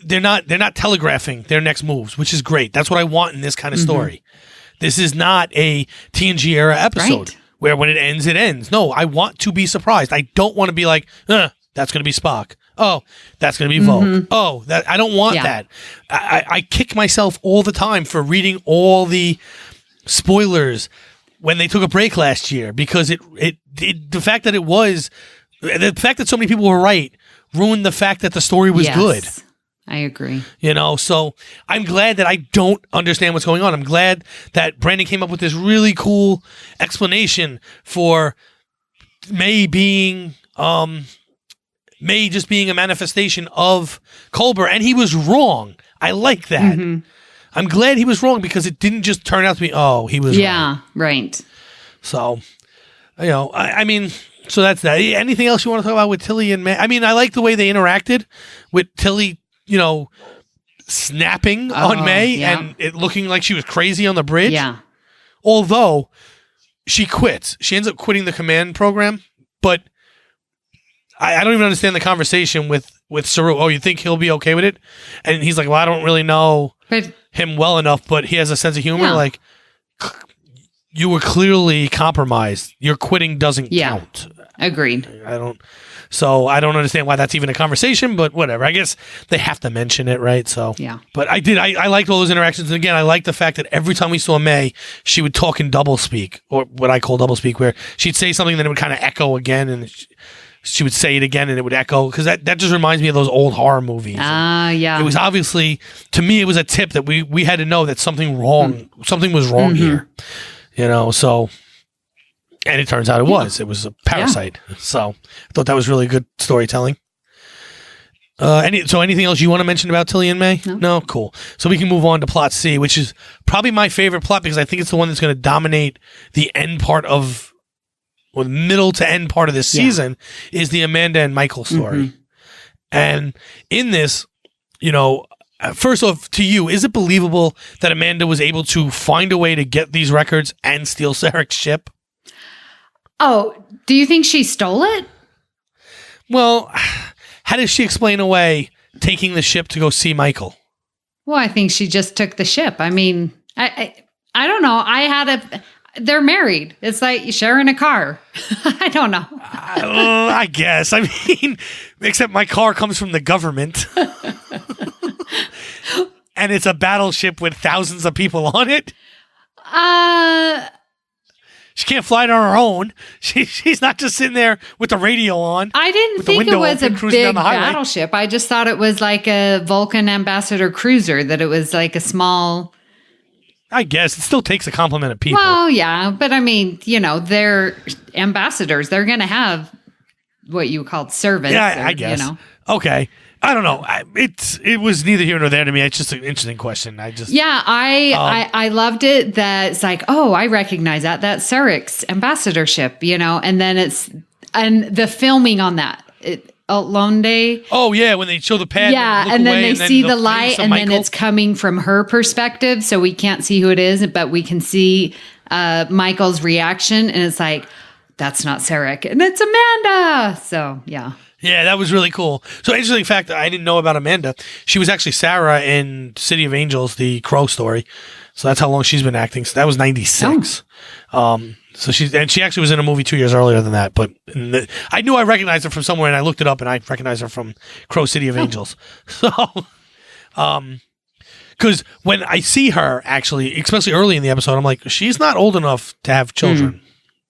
They're not telegraphing their next moves, which is great. That's what I want in this kind of story. This is not a TNG era episode where when it ends, it ends. No, I want to be surprised. I don't want to be like, that's going to be Spock. Oh, that's going to be Voq. Oh, I don't want that. I kick myself all the time for reading all the spoilers when they took a break last year, because the fact that so many people were right ruined the fact that the story was good. I agree. So I'm glad that I don't understand what's going on. I'm glad that Brandon came up with this really cool explanation for May just being a manifestation of Culber, and he was wrong. I like that. I'm glad he was wrong, because it didn't just turn out to be, he was wrong. Yeah, right. So, I mean, so that's that. Anything else you want to talk about with Tilly and May? I mean, I like the way they interacted with Tilly, snapping on May and it looking like she was crazy on the bridge. Yeah. Although she quits. She ends up quitting the command program, but I don't even understand the conversation with Saru. Oh, you think he'll be okay with it? And he's like, well, I don't really know him well enough, but he has a sense of humor. Yeah. Like, you were clearly compromised. Your quitting doesn't count. Agreed. I don't understand why that's even a conversation, but whatever. I guess they have to mention it, right? So, but I liked all those interactions. And again, I like the fact that every time we saw May, she would talk in doublespeak, or what I call doublespeak, where she'd say something, then it would kind of echo again, and she would say it again, and it would echo, because that just reminds me of those old horror movies. It was obviously, to me, it was a tip that we had to know that something was wrong here. So, and it turns out it was a parasite. So I thought that was really good storytelling. Anything else you want to mention about Tilly and May? No? Cool. So we can move on to plot C, which is probably my favorite plot, because I think it's the one that's going to dominate the end part of, or the middle to end part of this season, is the Amanda and Michael story. And in this, first off, to you, is it believable that Amanda was able to find a way to get these records and steal Sarek's ship? Oh, do you think she stole it? Well, how does she explain away taking the ship to go see Michael? Well, I think she just took the ship. I mean, I don't know. They're married. It's like sharing a car. I don't know. I guess. I mean, except my car comes from the government. And it's a battleship with thousands of people on it. She can't fly it on her own. She's not just sitting there with the radio on. I didn't think it was a big battleship. I just thought it was like a Vulcan ambassador cruiser, that it was like a small... I guess it still takes a complement of people. Well, yeah, but I mean, they're ambassadors. They're going to have what you called servants. Yeah, I guess. Okay. I don't know. It was neither here nor there to me. It's just an interesting question. I loved it. That it's like, I recognize that. That's Sarek's ambassadorship, and then and the filming on that. Londe. Oh yeah, when they show the pad. Yeah, and then they see the light, and then it's coming from her perspective, so we can't see who it is, but we can see Michael's reaction, and it's like, that's not Sarek, and it's Amanda. So, yeah. Yeah, that was really cool. So, interesting fact, I didn't know about Amanda. She was actually Sarah in City of Angels, the Crow story. So that's how long she's been acting. So that was 96. So she actually was in a movie 2 years earlier than that. But I knew I recognized her from somewhere, and I looked it up, and I recognized her from Crow City of Angels. So, because when I see her, actually, especially early in the episode, I'm like, she's not old enough to have children.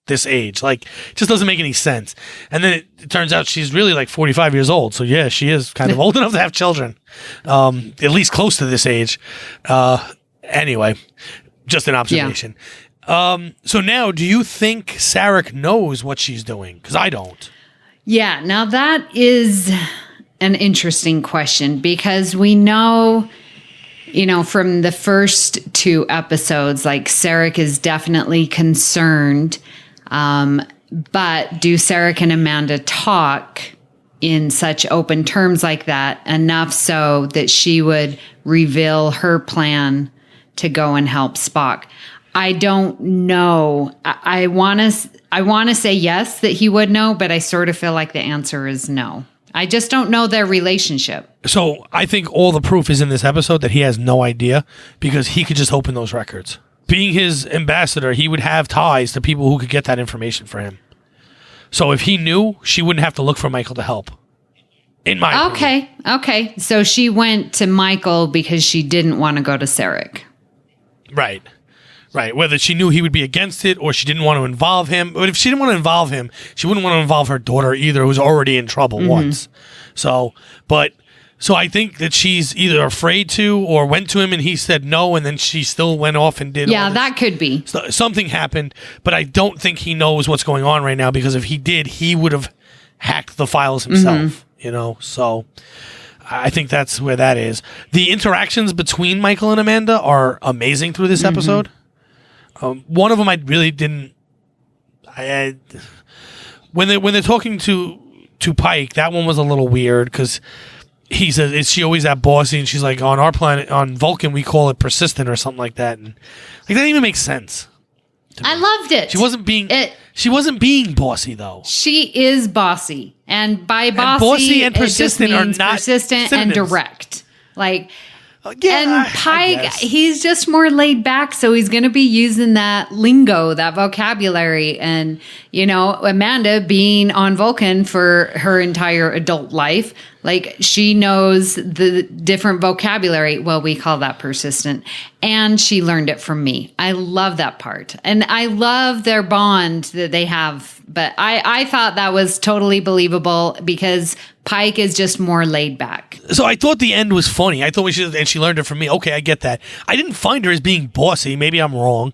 This age, like, it just doesn't make any sense. And then it turns out she's really like 45 years old. So yeah, she is kind of old enough to have children, at least close to this age. Anyway, just an observation. Yeah. So now, do you think Sarek knows what she's doing? Because I don't. Yeah, now that is an interesting question, because we know, from the first 2 episodes, like, Sarek is definitely concerned. But do Sarek and Amanda talk in such open terms like that enough so that she would reveal her plan to go and help Spock? I don't know. I want to say yes, that he would know, but I sort of feel like the answer is no. I just don't know their relationship. So I think all the proof is in this episode that he has no idea, because he could just open those records. Being his ambassador, he would have ties to people who could get that information for him. So if he knew, she wouldn't have to look for Michael to help. In my opinion. Okay. So she went to Michael because she didn't want to go to Sarek. Right. Whether she knew he would be against it or she didn't want to involve him. But if she didn't want to involve him, she wouldn't want to involve her daughter either, who's already in trouble once. So I think that she's either afraid to, or went to him and he said no, and then she still went off and did. Yeah, that could be. So something happened, but I don't think he knows what's going on right now, because if he did, he would have hacked the files himself. So I think that's where that is. The interactions between Michael and Amanda are amazing through this episode. One of them I really didn't. When they're talking to Pike, that one was a little weird, because he says, "Is she always that bossy?" And she's like, "On our planet, on Vulcan, we call it persistent," or something like that. And like, that didn't even make sense. I loved it. She wasn't being bossy, though. She is bossy, and by bossy and persistent are not persistent synonyms. And direct. Like, yeah, and Pike, he's just more laid back, so he's going to be using that lingo, that vocabulary. And, Amanda, being on Vulcan for her entire adult life, like, she knows the different vocabulary. Well, we call that persistent. And she learned it from me. I love that part. And I love their bond that they have. But I thought that was totally believable, because Pike is just more laid back. So I thought the end was funny. I thought and she learned it from me. Okay, I get that. I didn't find her as being bossy. Maybe I'm wrong.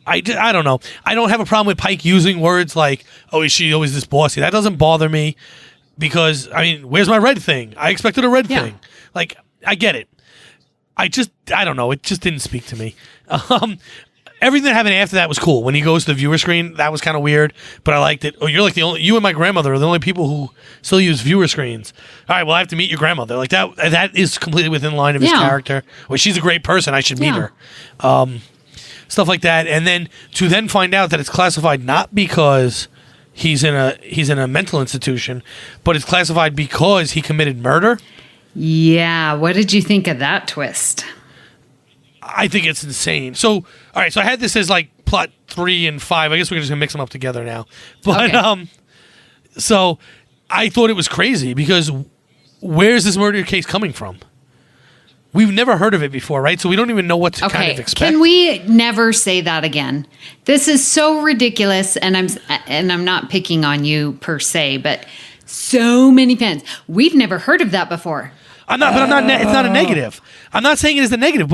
I don't know. I don't have a problem with Pike using words like, "Oh, is she always this bossy?" That doesn't bother me, because, where's my red thing? I expected a red thing. Like, I get it. I don't know. It just didn't speak to me. Everything that happened after that was cool. When he goes to the viewer screen, that was kind of weird, but I liked it. Oh, you're like you and my grandmother are the only people who still use viewer screens. All right, well, I have to meet your grandmother. Like, that is completely within line of his character. Well, she's a great person. I should meet her. Stuff like that. And then to find out that it's classified not because he's in a mental institution, but it's classified because he committed murder. Yeah. What did you think of that twist? I think it's insane. So, all right. So I had this as like plot 3 and 5. I guess we're just gonna mix them up together now. But okay. So I thought it was crazy, because where's this murder case coming from? We've never heard of it before, right? So we don't even know what to kind of expect. Can we never say that again? This is so ridiculous, and I'm not picking on you per se, but so many fans. We've never heard of that before. I'm not. It's not a negative. I'm not saying it is the negative,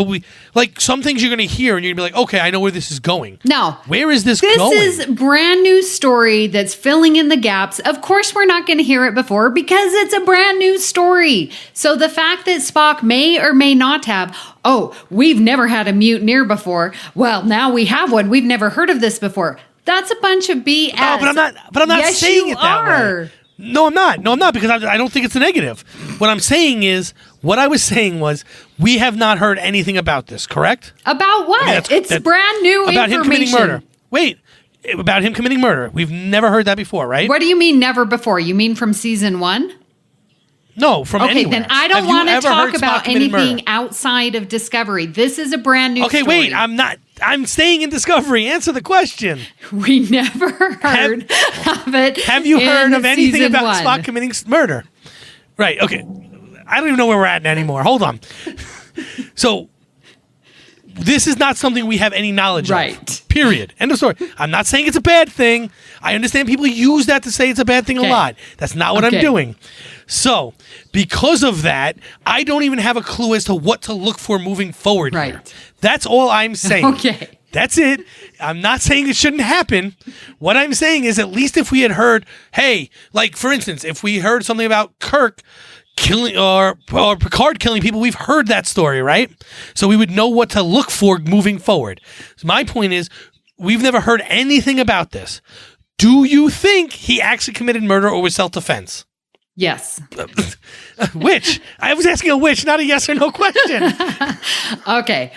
but some things you're going to hear and you're going to be like, okay, I know where this is going. No. Where is this going? This is brand new story that's filling in the gaps. Of course, we're not going to hear it before, because it's a brand new story. So the fact that Spock may or may not have, we've never had a mutineer before. Well, now we have one. We've never heard of this before. That's a bunch of BS. Oh, but I'm not yes, saying you it that are. way. No, I'm not, because I don't think it's a negative. What I'm saying is, what I was saying was, we have not heard anything about this, correct? About what? It's brand new about information. Him committing murder. Wait, about him committing murder. We've never heard that before, right? What do you mean never before? You mean from season 1? No, from okay, anywhere. then I don't want to talk about anything outside of Discovery. This is a brand new story. Wait, I'm not. I'm staying in Discovery. Answer the question. We never heard of it. Have you heard of anything about 1? Spock committing murder? Right, okay. I don't even know where we're at anymore. Hold on. So, this is not something we have any knowledge of. Period. End of story. I'm not saying it's a bad thing. I understand people use that to say it's a bad thing a lot. That's not what I'm doing. So, because of that, I don't even have a clue as to what to look for moving forward here. That's all I'm saying. Okay. That's it. I'm not saying it shouldn't happen. What I'm saying is, at least if we had heard, hey, like, for instance, if we heard something about Kirk killing or Picard killing people, we've heard that story, right? So we would know what to look for moving forward. So my point is, we've never heard anything about this. Do you think he actually committed murder or was self-defense? Yes. Which? I was asking a which, not a yes or no question. Okay.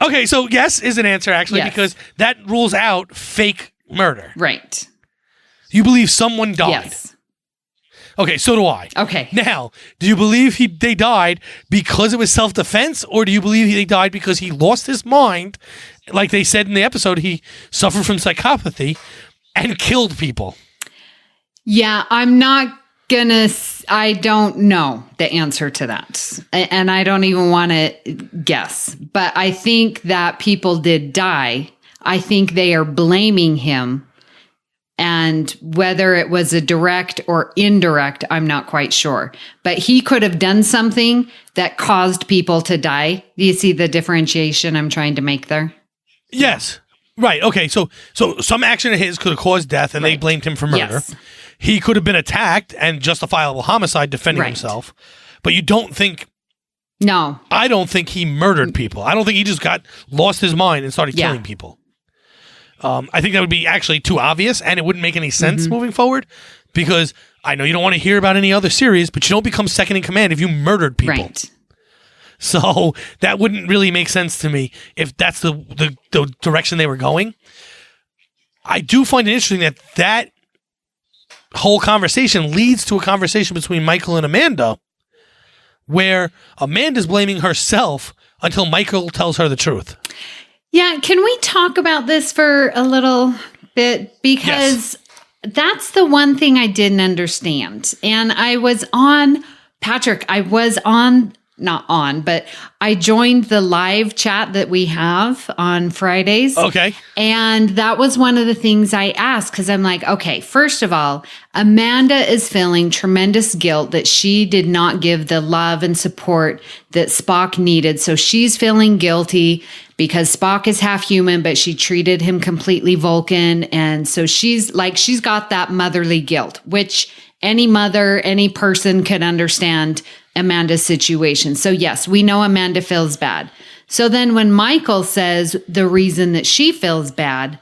Okay, so yes is an answer, actually, because that rules out fake murder. Right. You believe someone died. Yes. Okay, so do I. Okay. Now, do you believe they died because it was self-defense, or do you believe they died because he lost his mind, like they said in the episode, he suffered from psychopathy and killed people? Yeah, I'm not gonna... I don't know the answer to that. And I don't even want to guess. But I think that people did die. I think they are blaming him. And whether it was a direct or indirect, I'm not quite sure. But he could have done something that caused people to die. Do you see the differentiation I'm trying to make there? Yes. Right. Okay. So some action of his could have caused death, and they blamed him for murder. Yes. He could have been attacked and justifiable homicide defending himself. But you don't think... No. I don't think he murdered people. I don't think he just lost his mind and started killing people. I think that would be actually too obvious, and it wouldn't make any sense moving forward, because I know you don't want to hear about any other series, but you don't become second in command if you murdered people. Right. So that wouldn't really make sense to me if that's the direction they were going. I do find it interesting that whole conversation leads to a conversation between Michael and Amanda, where Amanda's blaming herself until Michael tells her the truth. Yeah, can we talk about this for a little bit? Because that's the one thing I didn't understand. And I was on, Patrick, but I joined the live chat that we have on Fridays. Okay. And that was one of the things I asked, because I'm like, okay, first of all, Amanda is feeling tremendous guilt that she did not give the love and support that Spock needed. So she's feeling guilty because Spock is half human, but she treated him completely Vulcan. And so she's got that motherly guilt, which any mother, any person could understand Amanda's situation. So yes, we know Amanda feels bad. So then when Michael says the reason that she feels bad,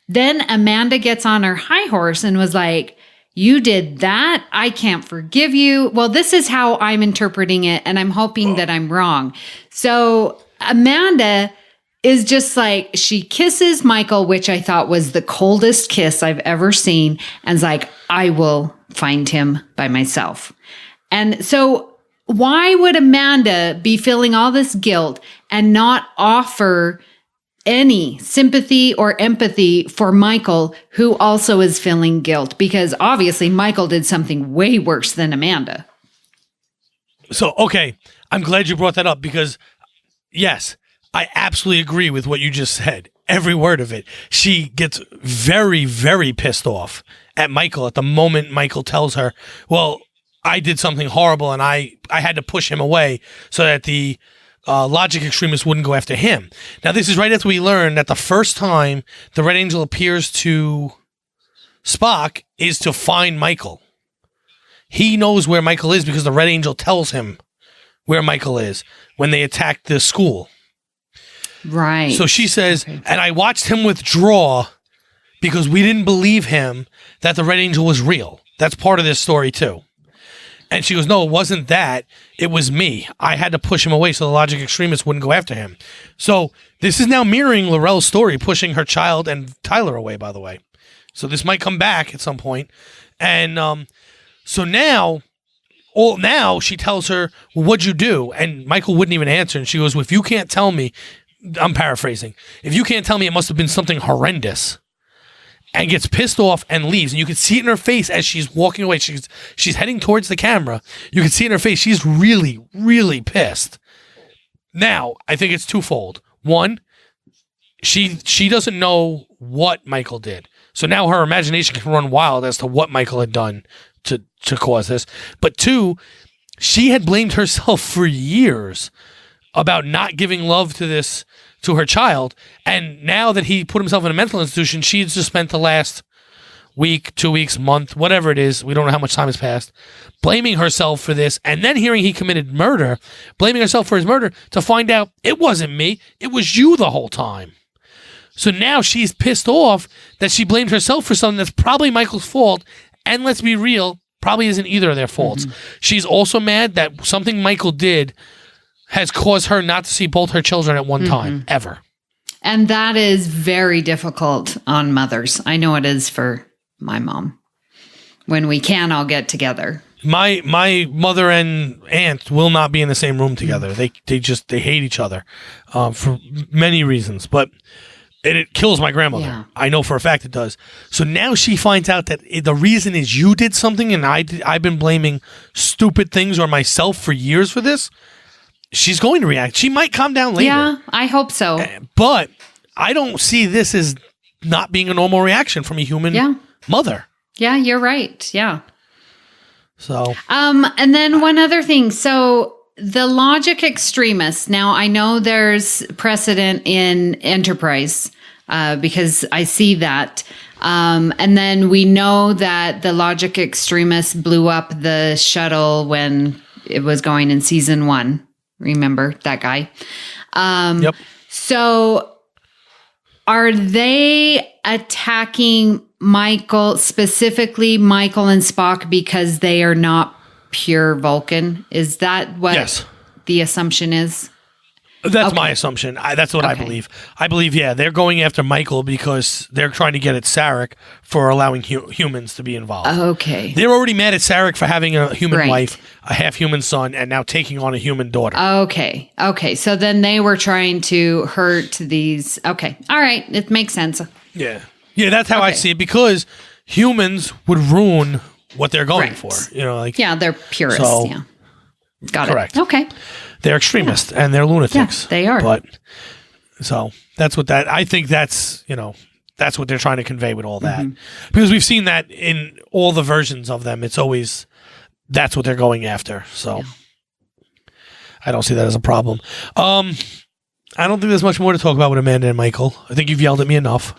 then Amanda gets on her high horse and was like, you did that? I can't forgive you. Well, this is how I'm interpreting it, and I'm hoping that I'm wrong. So Amanda is just like, she kisses Michael, which I thought was the coldest kiss I've ever seen, and is like, I will find him by myself. And so why would Amanda be feeling all this guilt and not offer any sympathy or empathy for Michael, who also is feeling guilt? Because obviously Michael did something way worse than Amanda. So, okay, I'm glad you brought that up, because yes, I absolutely agree with what you just said. Every word of it. She gets very, very pissed off at Michael at the moment Michael tells her, well, I did something horrible and I had to push him away so that the logic extremists wouldn't go after him. Now, this is right after we learn that the first time the Red Angel appears to Spock is to find Michael. He knows where Michael is because the Red Angel tells him where Michael is when they attacked the school. Right. So she says, and I watched him withdraw because we didn't believe him that the Red Angel was real. That's part of this story too. And she goes, no, it wasn't that. It was me. I had to push him away so the logic extremists wouldn't go after him. So This is now mirroring Larell's story, pushing her child and Tyler away, by the way. So this might come back at some point. And so now she tells her, well, what'd you do? And Michael wouldn't even answer. And she goes, well, if you can't tell me, I'm paraphrasing, if you can't tell me, it must have been something horrendous. And gets pissed off and leaves. And you can see it in her face as she's walking away. She's heading towards the camera. You can see it in her face. She's really, really pissed. Now, I think it's twofold. One, she doesn't know what Michael did. So now her imagination can run wild as to what Michael had done to cause this. But two, she had blamed herself for years about not giving love to her child. And now that he put himself in a mental institution, she's just spent the last week, 2 weeks, month, whatever it is, we don't know how much time has passed, blaming herself for this, and then hearing he committed murder, blaming herself for his murder, to find out it wasn't me, it was you the whole time. So now she's pissed off that she blamed herself for something that's probably Michael's fault, and let's be real, probably isn't either of their faults. Mm-hmm. She's also mad that something Michael did has caused her not to see both her children at one time, ever. And that is very difficult on mothers. I know it is for my mom. When we can all get together. My mother and aunt will not be in the same room together. They hate each other for many reasons. But it kills my grandmother. Yeah. I know for a fact it does. So now she finds out that the reason is you did something, and I've been blaming stupid things or myself for years for this. She's going to react. She might calm down later. Yeah, I hope so. But I don't see this as not being a normal reaction from a human mother. Yeah, you're right. Yeah. So. And then one other thing. So the logic extremists. Now I know there's precedent in Enterprise because I see that. And then we know that the logic extremists blew up the shuttle when it was going in season 1. Remember that guy? Yep. So are they attacking Michael, specifically Michael and Spock, because they are not pure Vulcan? Is that what the assumption is? That's my assumption. That's what I believe. I believe, they're going after Michael because they're trying to get at Sarek for allowing humans to be involved. Okay. They're already mad at Sarek for having a human wife, a half-human son, and now taking on a human daughter. Okay. So then they were trying to hurt these. Okay. All right. It makes sense. Yeah. Yeah, that's how I see it, because humans would ruin what they're going for. Yeah, they're purists. So, got correct. It. Okay. They're extremists and they're lunatics. Yeah, they are. But so that's what I think that's what they're trying to convey with all that. Because we've seen that in all the versions of them. It's always, that's what they're going after. So I don't see that as a problem. I don't think there's much more to talk about with Amanda and Michael. I think you've yelled at me enough.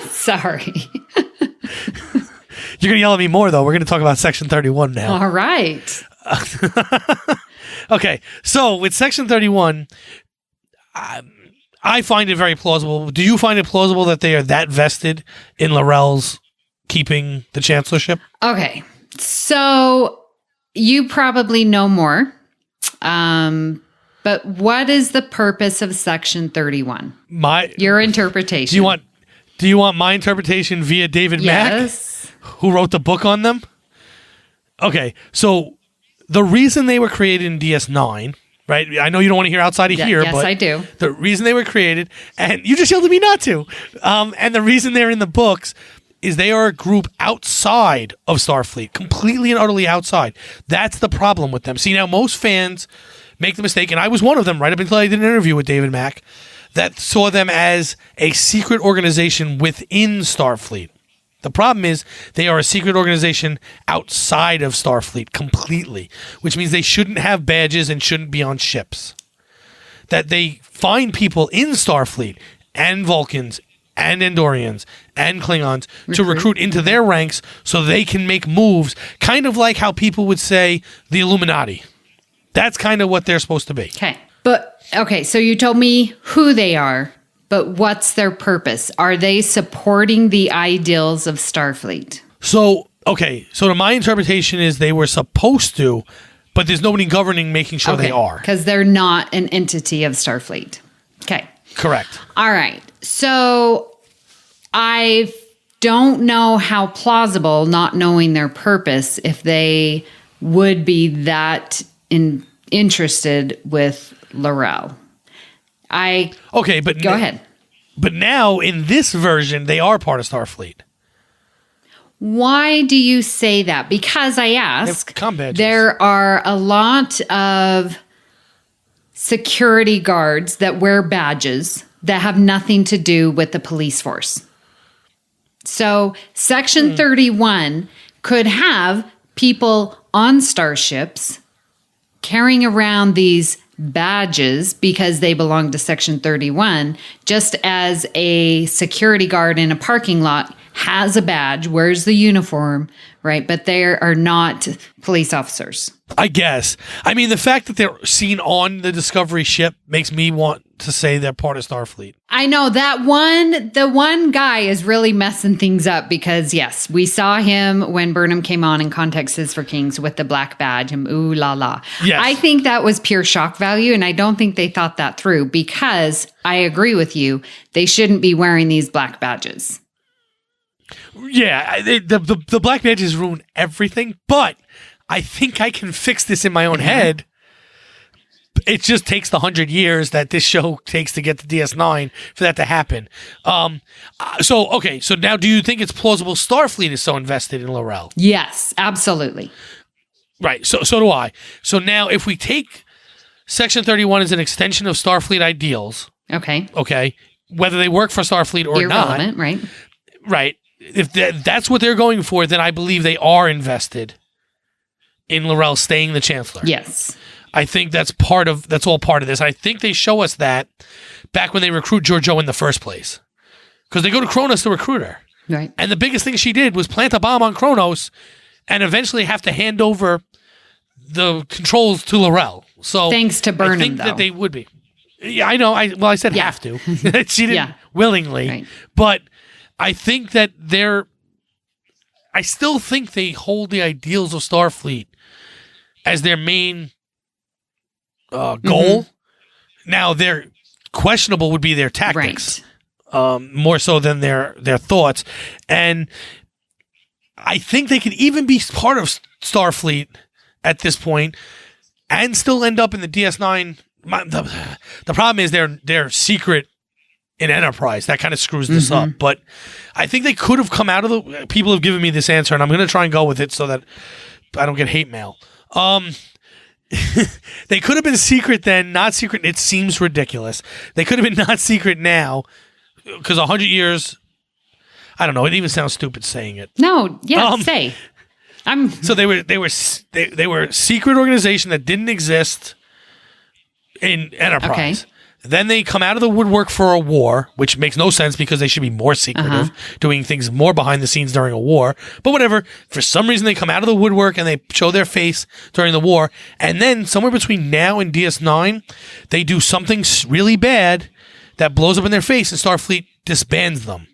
Sorry. You're going to yell at me more, though. We're going to talk about Section 31 now. All right. Okay, so with Section 31, I find it very plausible. Do you find it plausible that they are that vested in Larell's keeping the chancellorship? Okay, so you probably know more, but what is the purpose of Section 31? Your interpretation. Do you want my interpretation via David Mack, who wrote the book on them? Okay, so the reason they were created in DS9, right? I know you don't want to hear outside of here, but I do. The reason they were created, and you just yelled at me not to, and the reason they're in the books is they are a group outside of Starfleet, completely and utterly outside. That's the problem with them. See, now most fans make the mistake, and I was one of them right up until I did an interview with David Mack, that saw them as a secret organization within Starfleet. The problem is they are a secret organization outside of Starfleet completely, which means they shouldn't have badges and shouldn't be on ships. That they find people in Starfleet and Vulcans and Andorians and Klingons to recruit into their ranks so they can make moves, kind of like how people would say the Illuminati. That's kind of what they're supposed to be. Okay, so you told me who they are. But what's their purpose? Are they supporting the ideals of Starfleet? So my interpretation is they were supposed to, but there's nobody governing making sure they are. Because they're not an entity of Starfleet. Okay. Correct. All right. So I don't know how plausible, not knowing their purpose, if they would be that interested with Larell. Okay, but Go ahead. But now in this version, they are part of Starfleet. Why do you say that? Because I ask, there are a lot of security guards that wear badges that have nothing to do with the police force. So Section 31 could have people on starships carrying around these badges because they belong to Section 31, just as a security guard in a parking lot has a badge, wears the uniform, right? But they are not police officers. I guess. I mean, the fact that they're seen on the Discovery ship makes me want to say they're part of Starfleet. I know the one guy is really messing things up because, yes, we saw him when Burnham came on in Context is for Kings with the black badge and ooh la la. Yes. I think that was pure shock value, and I don't think they thought that through because I agree with you. They shouldn't be wearing these black badges. Yeah, the black badges ruin everything, but I think I can fix this in my own head. It just takes the 100 years that this show takes to get to DS9 for that to happen. So now do you think it's plausible Starfleet is so invested in Larell? Yes, absolutely. Right, so do I. So now if we take Section 31 as an extension of Starfleet ideals, okay, whether they work for Starfleet or irrelevant, not, right. If that's what they're going for, then I believe they are invested in Larell staying the Chancellor. Yes. I think that's all part of this. I think they show us that back when they recruit Georgiou in the first place. Because they go to Kronos to recruit her. Right. And the biggest thing she did was plant a bomb on Kronos and eventually have to hand over the controls to Larell. So thanks to Burnham, I think that they would be. Yeah, I know. I said have to. She didn't willingly. Right. But I think that I still think they hold the ideals of Starfleet as their main goal. Mm-hmm. Now, their questionable would be their tactics, more so than their thoughts. And I think they could even be part of Starfleet at this point and still end up in the DS9. The problem is they're secret in Enterprise. That kind of screws this up. But I think they could have come out of the... People have given me this answer, and I'm going to try and go with it so that I don't get hate mail. They could have been secret then, not secret. It seems ridiculous. They could have been not secret now, because 100 years... I don't know. It even sounds stupid saying it. No, say. So they were a secret organization that didn't exist in Enterprise. Okay. Then they come out of the woodwork for a war, which makes no sense because they should be more secretive, doing things more behind the scenes during a war. But whatever, for some reason they come out of the woodwork and they show their face during the war. And then somewhere between now and DS9, they do something really bad that blows up in their face and Starfleet disbands them.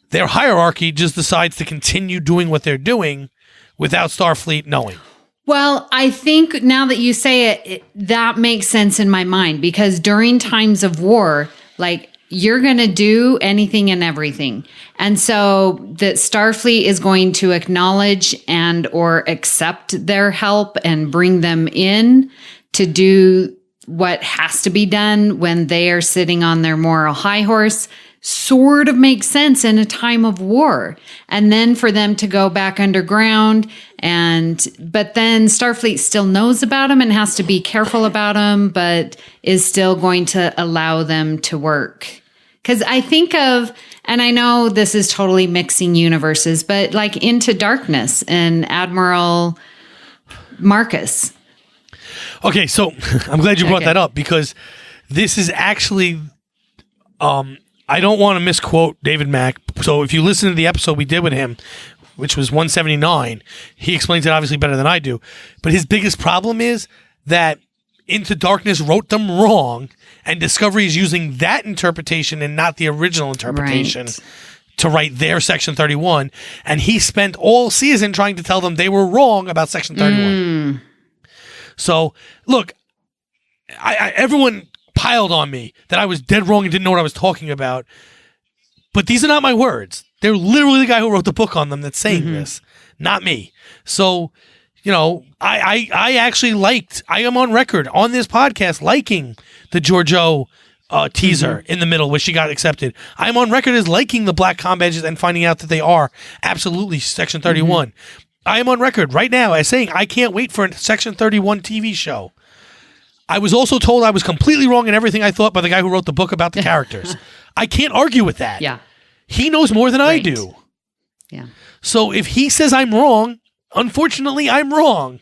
Their hierarchy just decides to continue doing what they're doing without Starfleet knowing. Well, I think now that you say it, that makes sense in my mind because during times of war, like you're going to do anything and everything. And so that Starfleet is going to acknowledge and or accept their help and bring them in to do what has to be done when they are sitting on their moral high horse sort of makes sense in a time of war. And then for them to go back underground but then Starfleet still knows about them and has to be careful about them, but is still going to allow them to work. Because I think of, and I know this is totally mixing universes, but like Into Darkness and Admiral Marcus. Okay, so I'm glad you brought that up because this is actually, I don't want to misquote David Mack. So if you listen to the episode we did with him, which was 179, he explains it obviously better than I do. But his biggest problem is that Into Darkness wrote them wrong, and Discovery is using that interpretation and not the original interpretation to write their Section 31. And he spent all season trying to tell them they were wrong about Section 31. So, look, everyone piled on me that I was dead wrong and didn't know what I was talking about. But these are not my words. They're literally the guy who wrote the book on them that's saying this, not me. So, I actually I am on record on this podcast liking the Georgiou teaser in the middle where she got accepted. I'm on record as liking the black comm badges and finding out that they are absolutely Section 31. I am on record right now as saying I can't wait for a Section 31 TV show. I was also told I was completely wrong in everything I thought by the guy who wrote the book about the characters. I can't argue with that. Yeah. He knows more than I do. Yeah. So if he says I'm wrong, unfortunately, I'm wrong.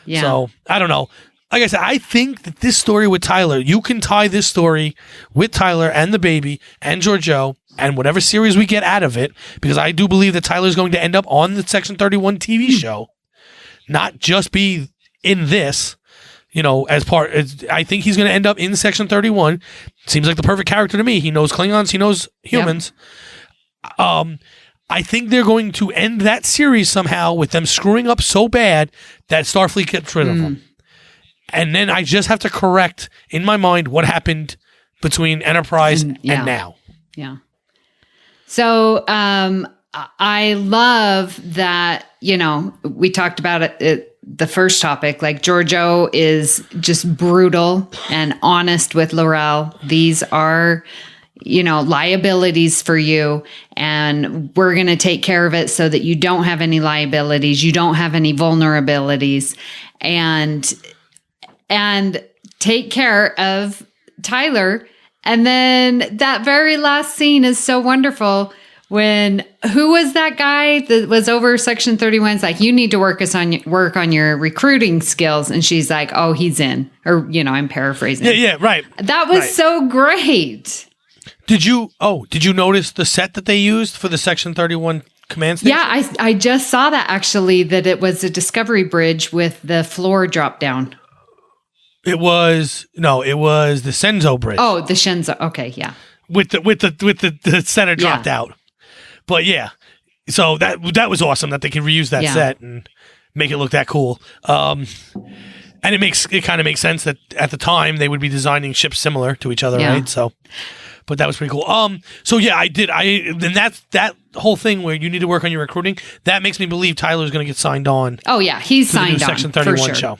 Yeah. So I don't know. Like I said, I think that this story with Tyler, you can tie this story with Tyler and the baby and Georgiou and whatever series we get out of it, because I do believe that Tyler's going to end up on the Section 31 TV show, not just be in this. I think he's going to end up in Section 31. Seems like the perfect character to me. He knows Klingons. He knows humans. Yep. I think they're going to end that series somehow with them screwing up so bad that Starfleet gets rid of them. And then I just have to correct in my mind what happened between Enterprise and now. Yeah. So I love that, we talked about it the first topic, like Georgiou is just brutal and honest with Larell. These are, liabilities for you, and we're going to take care of it so that you don't have any liabilities, you don't have any vulnerabilities, and take care of Tyler. And then that very last scene is so wonderful. Who was that guy that was over Section 31? It's like, you need to work on your recruiting skills. And she's like, oh, he's in. Or, I'm paraphrasing. Yeah, right. That was so great. Did you notice the set that they used for the Section 31 command station? Yeah, I just saw that actually, that it was a Discovery bridge with the floor drop down. It was the Senzo bridge. Oh, the Shenzo. Okay, yeah. With the center dropped out. But yeah, so that was awesome that they can reuse that set and make it look that cool. And it kind of makes sense that at the time they would be designing ships similar to each other, right? So, but that was pretty cool. So yeah, and that whole thing where you need to work on your recruiting, that makes me believe Tyler's going to get signed on. Oh yeah, he's signed on Section 31 for sure. show.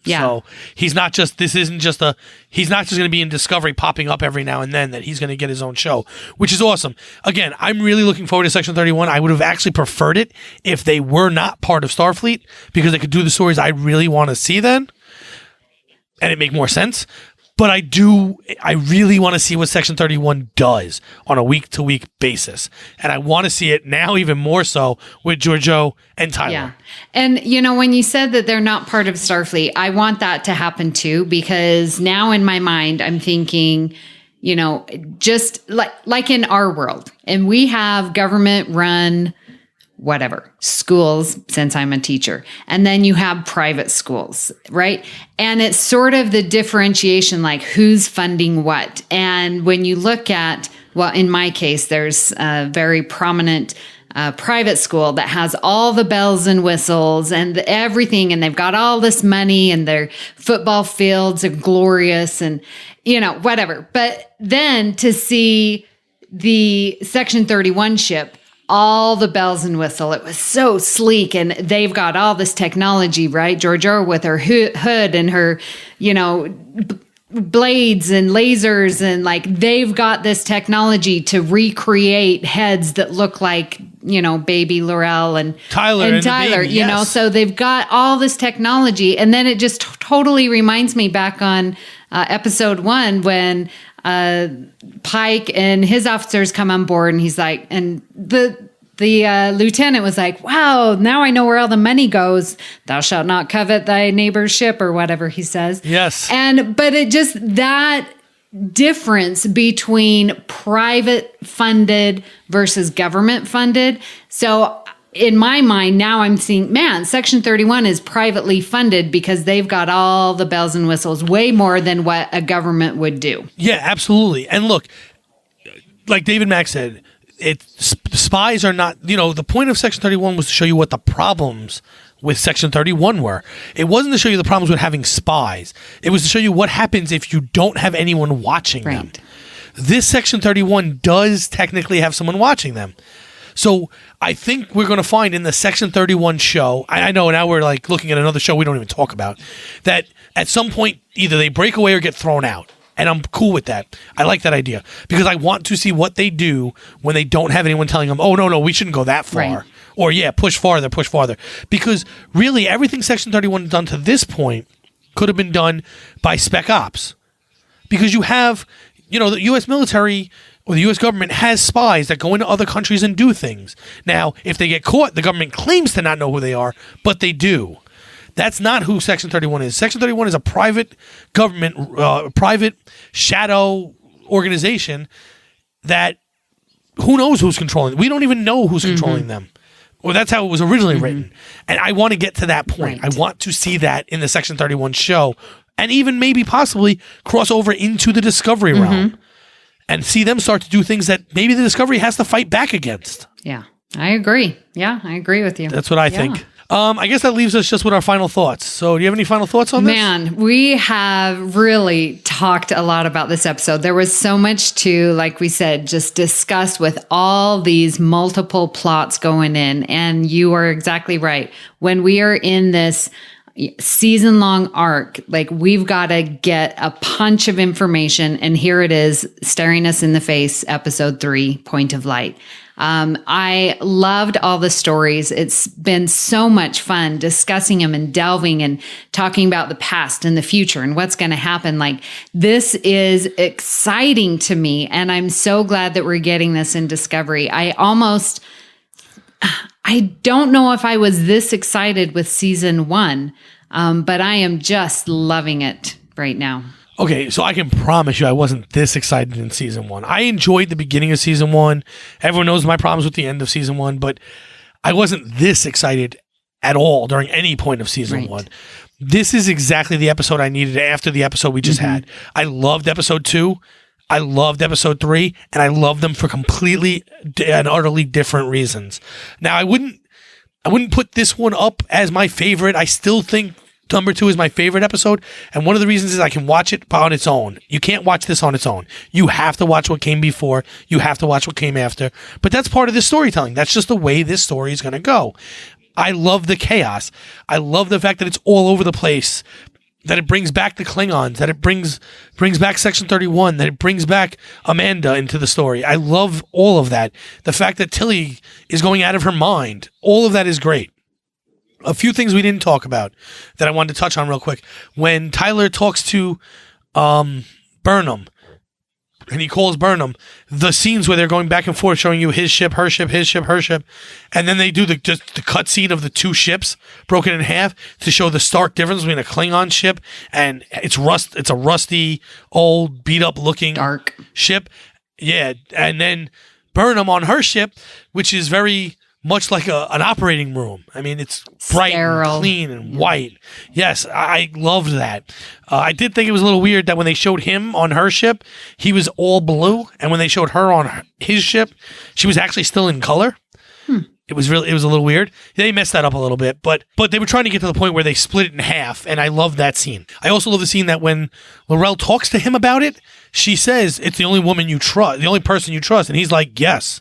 Yeah. So he's not just going to be in Discovery popping up every now and then, that he's going to get his own show, which is awesome. Again, I'm really looking forward to Section 31. I would have actually preferred it if they were not part of Starfleet, because they could do the stories I really want to see then, and it make more sense. But I really want to see what Section 31 does on a week-to-week basis. And I want to see it now even more so with Georgiou and Tyler. Yeah. And, when you said that they're not part of Starfleet, I want that to happen too, because now in my mind, I'm thinking, just like in our world, and we have government-run schools, since I'm a teacher. And then you have private schools, right? And it's sort of the differentiation, like who's funding what. And when you look at, in my case, there's a very prominent private school that has all the bells and whistles and everything, and they've got all this money, and their football fields are glorious, and, whatever. But then to see the Section 31 ship, all the bells and whistle. It was so sleek, and they've got all this technology, right? Georgiou with her hood and her, blades and lasers, and they've got this technology to recreate heads that look like, baby Larell and Tyler, baby, so they've got all this technology. And then it just totally reminds me back on episode 1 when Pike and his officers come on board, and he's like, and the lieutenant was like, wow, now I know where all the money goes. Thou shalt not covet thy neighbor's ship, or whatever he says. Yes. But it just, that difference between private funded versus government funded. So in my mind, now I'm seeing, man, Section 31 is privately funded because they've got all the bells and whistles, way more than what a government would do. Yeah, absolutely. And look, like David Mack said, spies are not, the point of Section 31 was to show you what the problems with Section 31 were. It wasn't to show you the problems with having spies. It was to show you what happens if you don't have anyone watching them. This Section 31 does technically have someone watching them. So I think we're going to find in the Section 31 show, I know now we're like looking at another show we don't even talk about, that at some point either they break away or get thrown out. And I'm cool with that. I like that idea because I want to see what they do when they don't have anyone telling them, oh, no, we shouldn't go that far. Right. Or, yeah, push farther. Because really everything Section 31 has done to this point could have been done by Spec Ops. Because you have, the U.S. military or the U.S. government has spies that go into other countries and do things. Now, if they get caught, the government claims to not know who they are, but they do. That's not who Section 31 is. Section 31 is a private government, private shadow organization that who knows who's controlling. We don't even know who's controlling them. Well, that's how it was originally written. And I want to get to that point. Right. I want to see that in the Section 31 show and even maybe possibly cross over into the Discovery realm and see them start to do things that maybe the Discovery has to fight back against. Yeah, I agree. Yeah, I agree with you. That's what I think. I guess that leaves us just with our final thoughts. So do you have any final thoughts on this? Man, we have really talked a lot about this episode. There was so much to, like we said, just discuss with all these multiple plots going in. And you are exactly right. When we are in this season-long arc, like we've got to get a punch of information. And here it is, staring us in the face, episode 3, Point of Light. I loved all the stories. It's been so much fun discussing them and delving and talking about the past and the future and what's going to happen. Like, this is exciting to me. And I'm so glad that we're getting this in Discovery. I don't know if I was this excited with season 1, but I am just loving it right now. Okay, so I can promise you I wasn't this excited in season 1. I enjoyed the beginning of season 1. Everyone knows my problems with the end of season 1, but I wasn't this excited at all during any point of season 1. This is exactly the episode I needed after the episode we just had. I loved episode 2. I loved episode 3, and I loved them for completely and utterly different reasons. Now, I wouldn't put this one up as my favorite. I still think number 2 is my favorite episode, and one of the reasons is I can watch it on its own. You can't watch this on its own. You have to watch what came before. You have to watch what came after. But that's part of this storytelling. That's just the way this story is going to go. I love the chaos. I love the fact that it's all over the place, that it brings back the Klingons, that it brings back Section 31, that it brings back Amanda into the story. I love all of that. The fact that Tilly is going out of her mind. All of that is great. A few things we didn't talk about that I wanted to touch on real quick. When Tyler talks to Burnham, and he calls Burnham, the scenes where they're going back and forth showing you his ship, her ship, his ship, her ship, and then they do the cut scene of the 2 ships broken in half to show the stark difference between a Klingon ship and it's a rusty, old, beat-up looking dark ship. Yeah, and then Burnham on her ship, which is very much like an operating room. I mean, it's bright sterile, and clean and white. Yes, I loved that. I did think it was a little weird that when they showed him on her ship, he was all blue, and when they showed her on his ship, she was actually still in color. It was a little weird. They messed that up a little bit, but they were trying to get to the point where they split it in half, and I love that scene. I also love the scene that when Larell talks to him about it, she says, "It's the only woman you trust, the only person you trust," and he's like, "Yes.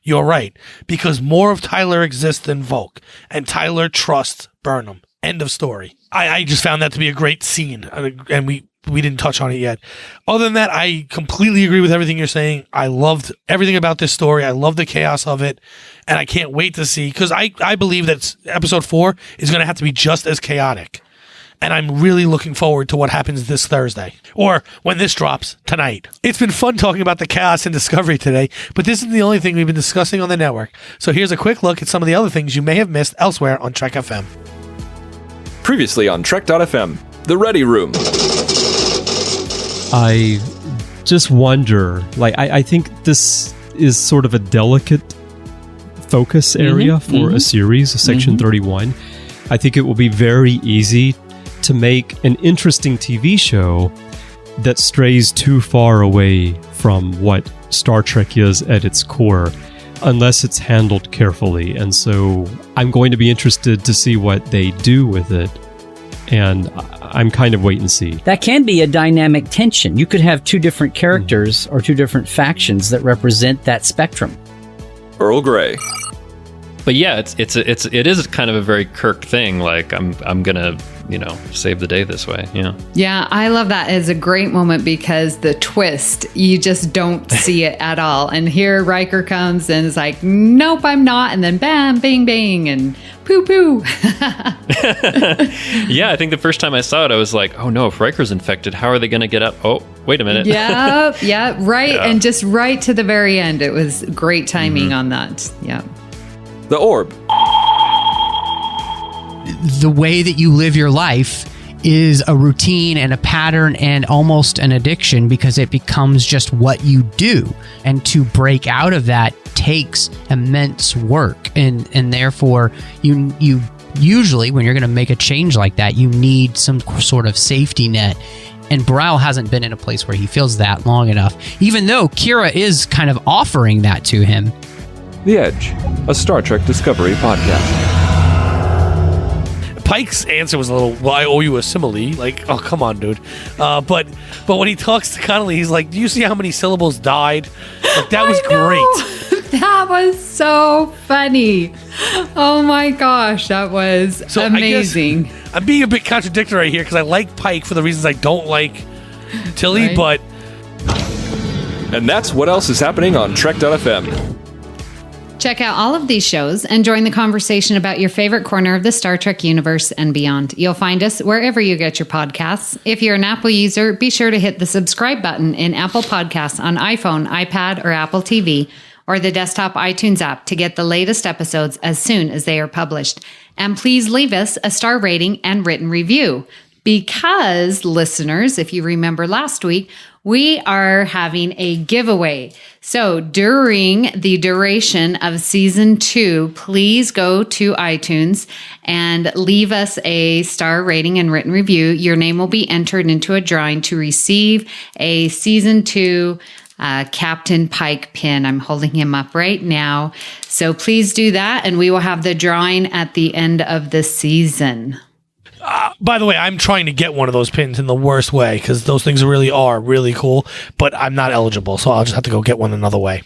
You're right, because more of Tyler exists than Voq, and Tyler trusts Burnham." End of story. I just found that to be a great scene, and we didn't touch on it yet. Other than that, I completely agree with everything you're saying. I loved everything about this story. I love the chaos of it, and I can't wait to see, because I believe that episode 4 is going to have to be just as chaotic. And I'm really looking forward to what happens this Thursday, or when this drops tonight. It's been fun talking about the chaos in Discovery today, but this isn't the only thing we've been discussing on the network. So here's a quick look at some of the other things you may have missed elsewhere on Trek FM. Previously on Trek.fm, The Ready Room. I just wonder, I think this is sort of a delicate focus area for a series, Section 31. I think it will be very easy to make an interesting TV show that strays too far away from what Star Trek is at its core. unless it's handled carefully. And so I'm going to be interested to see what they do with it. And I'm kind of wait and see. That can be a dynamic tension. You could have two different characters or two different factions that represent that spectrum. Earl Grey. But yeah, it is kind of a very Kirk thing. Like I'm gonna, save the day this way. Yeah. Yeah, I love that. It's a great moment because the twist, you just don't see it at all. And here Riker comes and is like, nope, I'm not. And then bam, bang, bang, and poo poo. Yeah, I think the first time I saw it, I was like, oh no, if Riker's infected, how are they gonna get up? Oh, wait a minute. Yeah, right. Yeah. And just right to the very end, it was great timing on that. Yeah. The Orb. The way that you live your life is a routine and a pattern and almost an addiction because it becomes just what you do. And to break out of that takes immense work. And therefore, you usually, when you're going to make a change like that, you need some sort of safety net. And Burrell hasn't been in a place where he feels that long enough, even though Kira is kind of offering that to him. The Edge, a Star Trek Discovery podcast. Pike's answer was a little, well, I owe you a simile. Like, oh, come on, dude. But when he talks to Connolly, he's like, do you see how many syllables died? Like, that was great. That was so funny. Oh my gosh, that was amazing. I'm being a bit contradictory here because I like Pike for the reasons I don't like Tilly, but... And that's what else is happening on Trek.fm. Check out all of these shows and join the conversation about your favorite corner of the Star Trek universe and beyond. You'll find us wherever you get your podcasts. If you're an Apple user, be sure to hit the subscribe button in Apple Podcasts on iPhone, iPad, or Apple TV, or the desktop iTunes app to get the latest episodes as soon as they are published. And please leave us a star rating and written review. Because, listeners, if you remember last week, we are having a giveaway. So during the duration of season 2, please go to iTunes and leave us a star rating and written review. Your name will be entered into a drawing to receive a season 2 Captain Pike pin. I'm holding him up right now. So please do that, and we will have the drawing at the end of the season. By the way, I'm trying to get one of those pins in the worst way because those things really are really cool, but I'm not eligible, so I'll just have to go get one another way.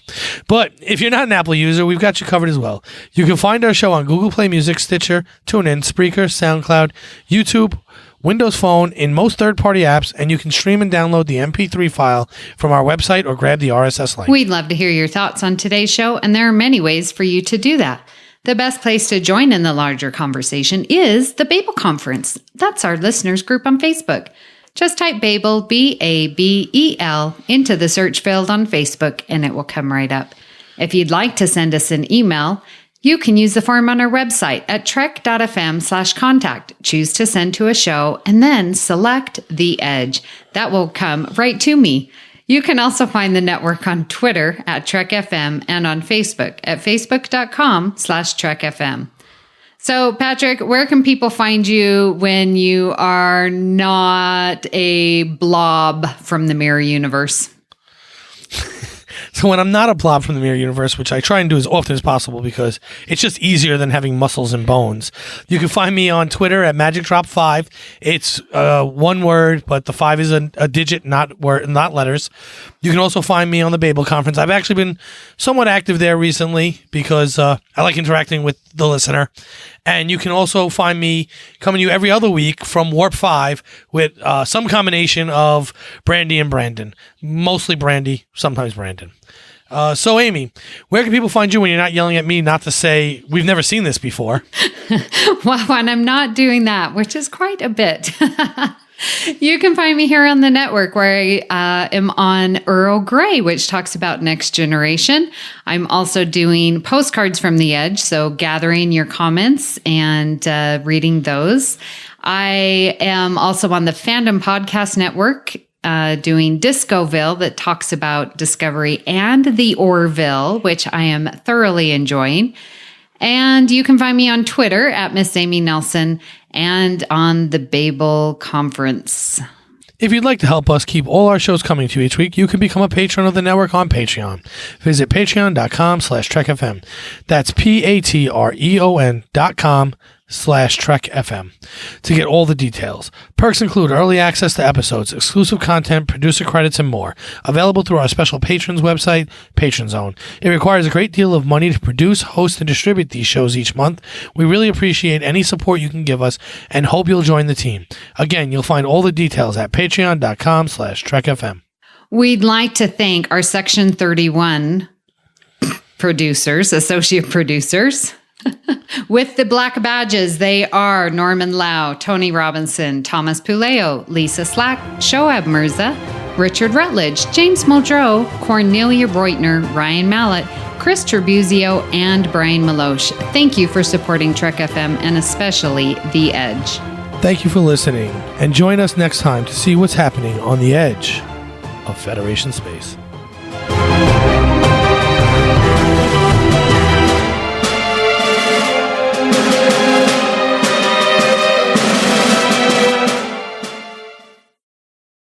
But if you're not an Apple user, we've got you covered as well. You can find our show on Google Play Music, Stitcher, TuneIn, Spreaker, SoundCloud, YouTube, Windows Phone, in most third-party apps, and you can stream and download the MP3 file from our website or grab the RSS link. We'd love to hear your thoughts on today's show, and there are many ways for you to do that. The best place to join in the larger conversation is the Babel Conference. That's our listeners group on Facebook. Just type Babel, B-A-B-E-L, into the search field on Facebook, and it will come right up. If you'd like to send us an email, you can use the form on our website at trek.fm/contact. Choose to send to a show, and then select The Edge. That will come right to me. You can also find the network on Twitter at TrekFM and on Facebook at facebook.com/TrekFM. So, Patrick, where can people find you when you are not a blob from the Mirror Universe? So when I'm not a blob from the Mirror Universe, which I try and do as often as possible because it's just easier than having muscles and bones, you can find me on Twitter at MagicDrop5. It's one word, but the 5 is a digit, not letters. You can also find me on the Babel Conference. I've actually been somewhat active there recently because I like interacting with the listener. And you can also find me coming to you every other week from Warp 5 with some combination of Brandy and Brandon. Mostly Brandy, sometimes Brandon. So, Amy, where can people find you when you're not yelling at me not to say, we've never seen this before? Well, when I'm not doing that, which is quite a bit. You can find me here on the network where I am on Earl Grey, which talks about Next Generation. I'm also doing postcards from the Edge, so gathering your comments and reading those. I am also on the Fandom Podcast Network doing Discoville that talks about Discovery and the Orville, which I am thoroughly enjoying. And you can find me on Twitter at Miss Amy Nelson and on the Babel Conference. If you'd like to help us keep all our shows coming to you each week, you can become a patron of the network on Patreon. Visit patreon.com/TrekFM. That's patreon.com/TrekFM to get all the details. Perks include early access to episodes, exclusive content, producer credits, and more. Available through our special patrons website, Patron Zone. It requires a great deal of money to produce, host, and distribute these shows each month. We really appreciate any support you can give us and hope you'll join the team. Again, you'll find all the details at patreon.com/TrekFM. We'd like to thank our Section 31 producers, associate producers. With the black badges, they are Norman Lau, Tony Robinson, Thomas Puleo, Lisa Slack, Shoaib Mirza, Richard Rutledge, James Muldrow, Cornelia Breutner, Ryan Mallett, Chris Trabuzio, and Brian Maloche. Thank you for supporting Trek FM and especially The Edge. Thank you for listening, and join us next time to see what's happening on the edge of Federation space.